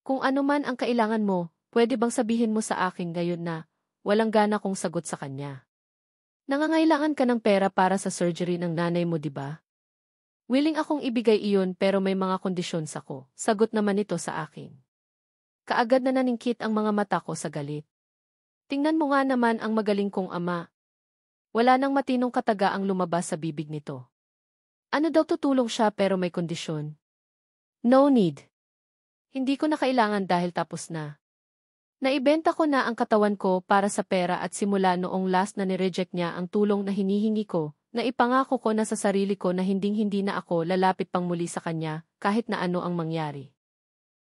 Kung ano man ang kailangan mo, pwede bang sabihin mo sa akin ngayon na walang gana kong sagot sa kanya? Nangangailangan ka ng pera para sa surgery ng nanay mo, di ba? Willing akong ibigay iyon pero may mga kondisyon ako, sagot naman ito sa akin. Kaagad na naningkit ang mga mata ko sa galit. Tingnan mo nga naman ang magaling kong ama. Wala nang matinong kataga ang lumabas sa bibig nito. Ano daw tutulong siya pero may kondisyon? No need. Hindi ko na kailangan dahil tapos na. Naibenta ko na ang katawan ko para sa pera at simula noong last na nireject niya ang tulong na hinihingi ko, naipangako ko na sa sarili ko na hinding-hindi na ako lalapit pang muli sa kanya kahit na ano ang mangyari.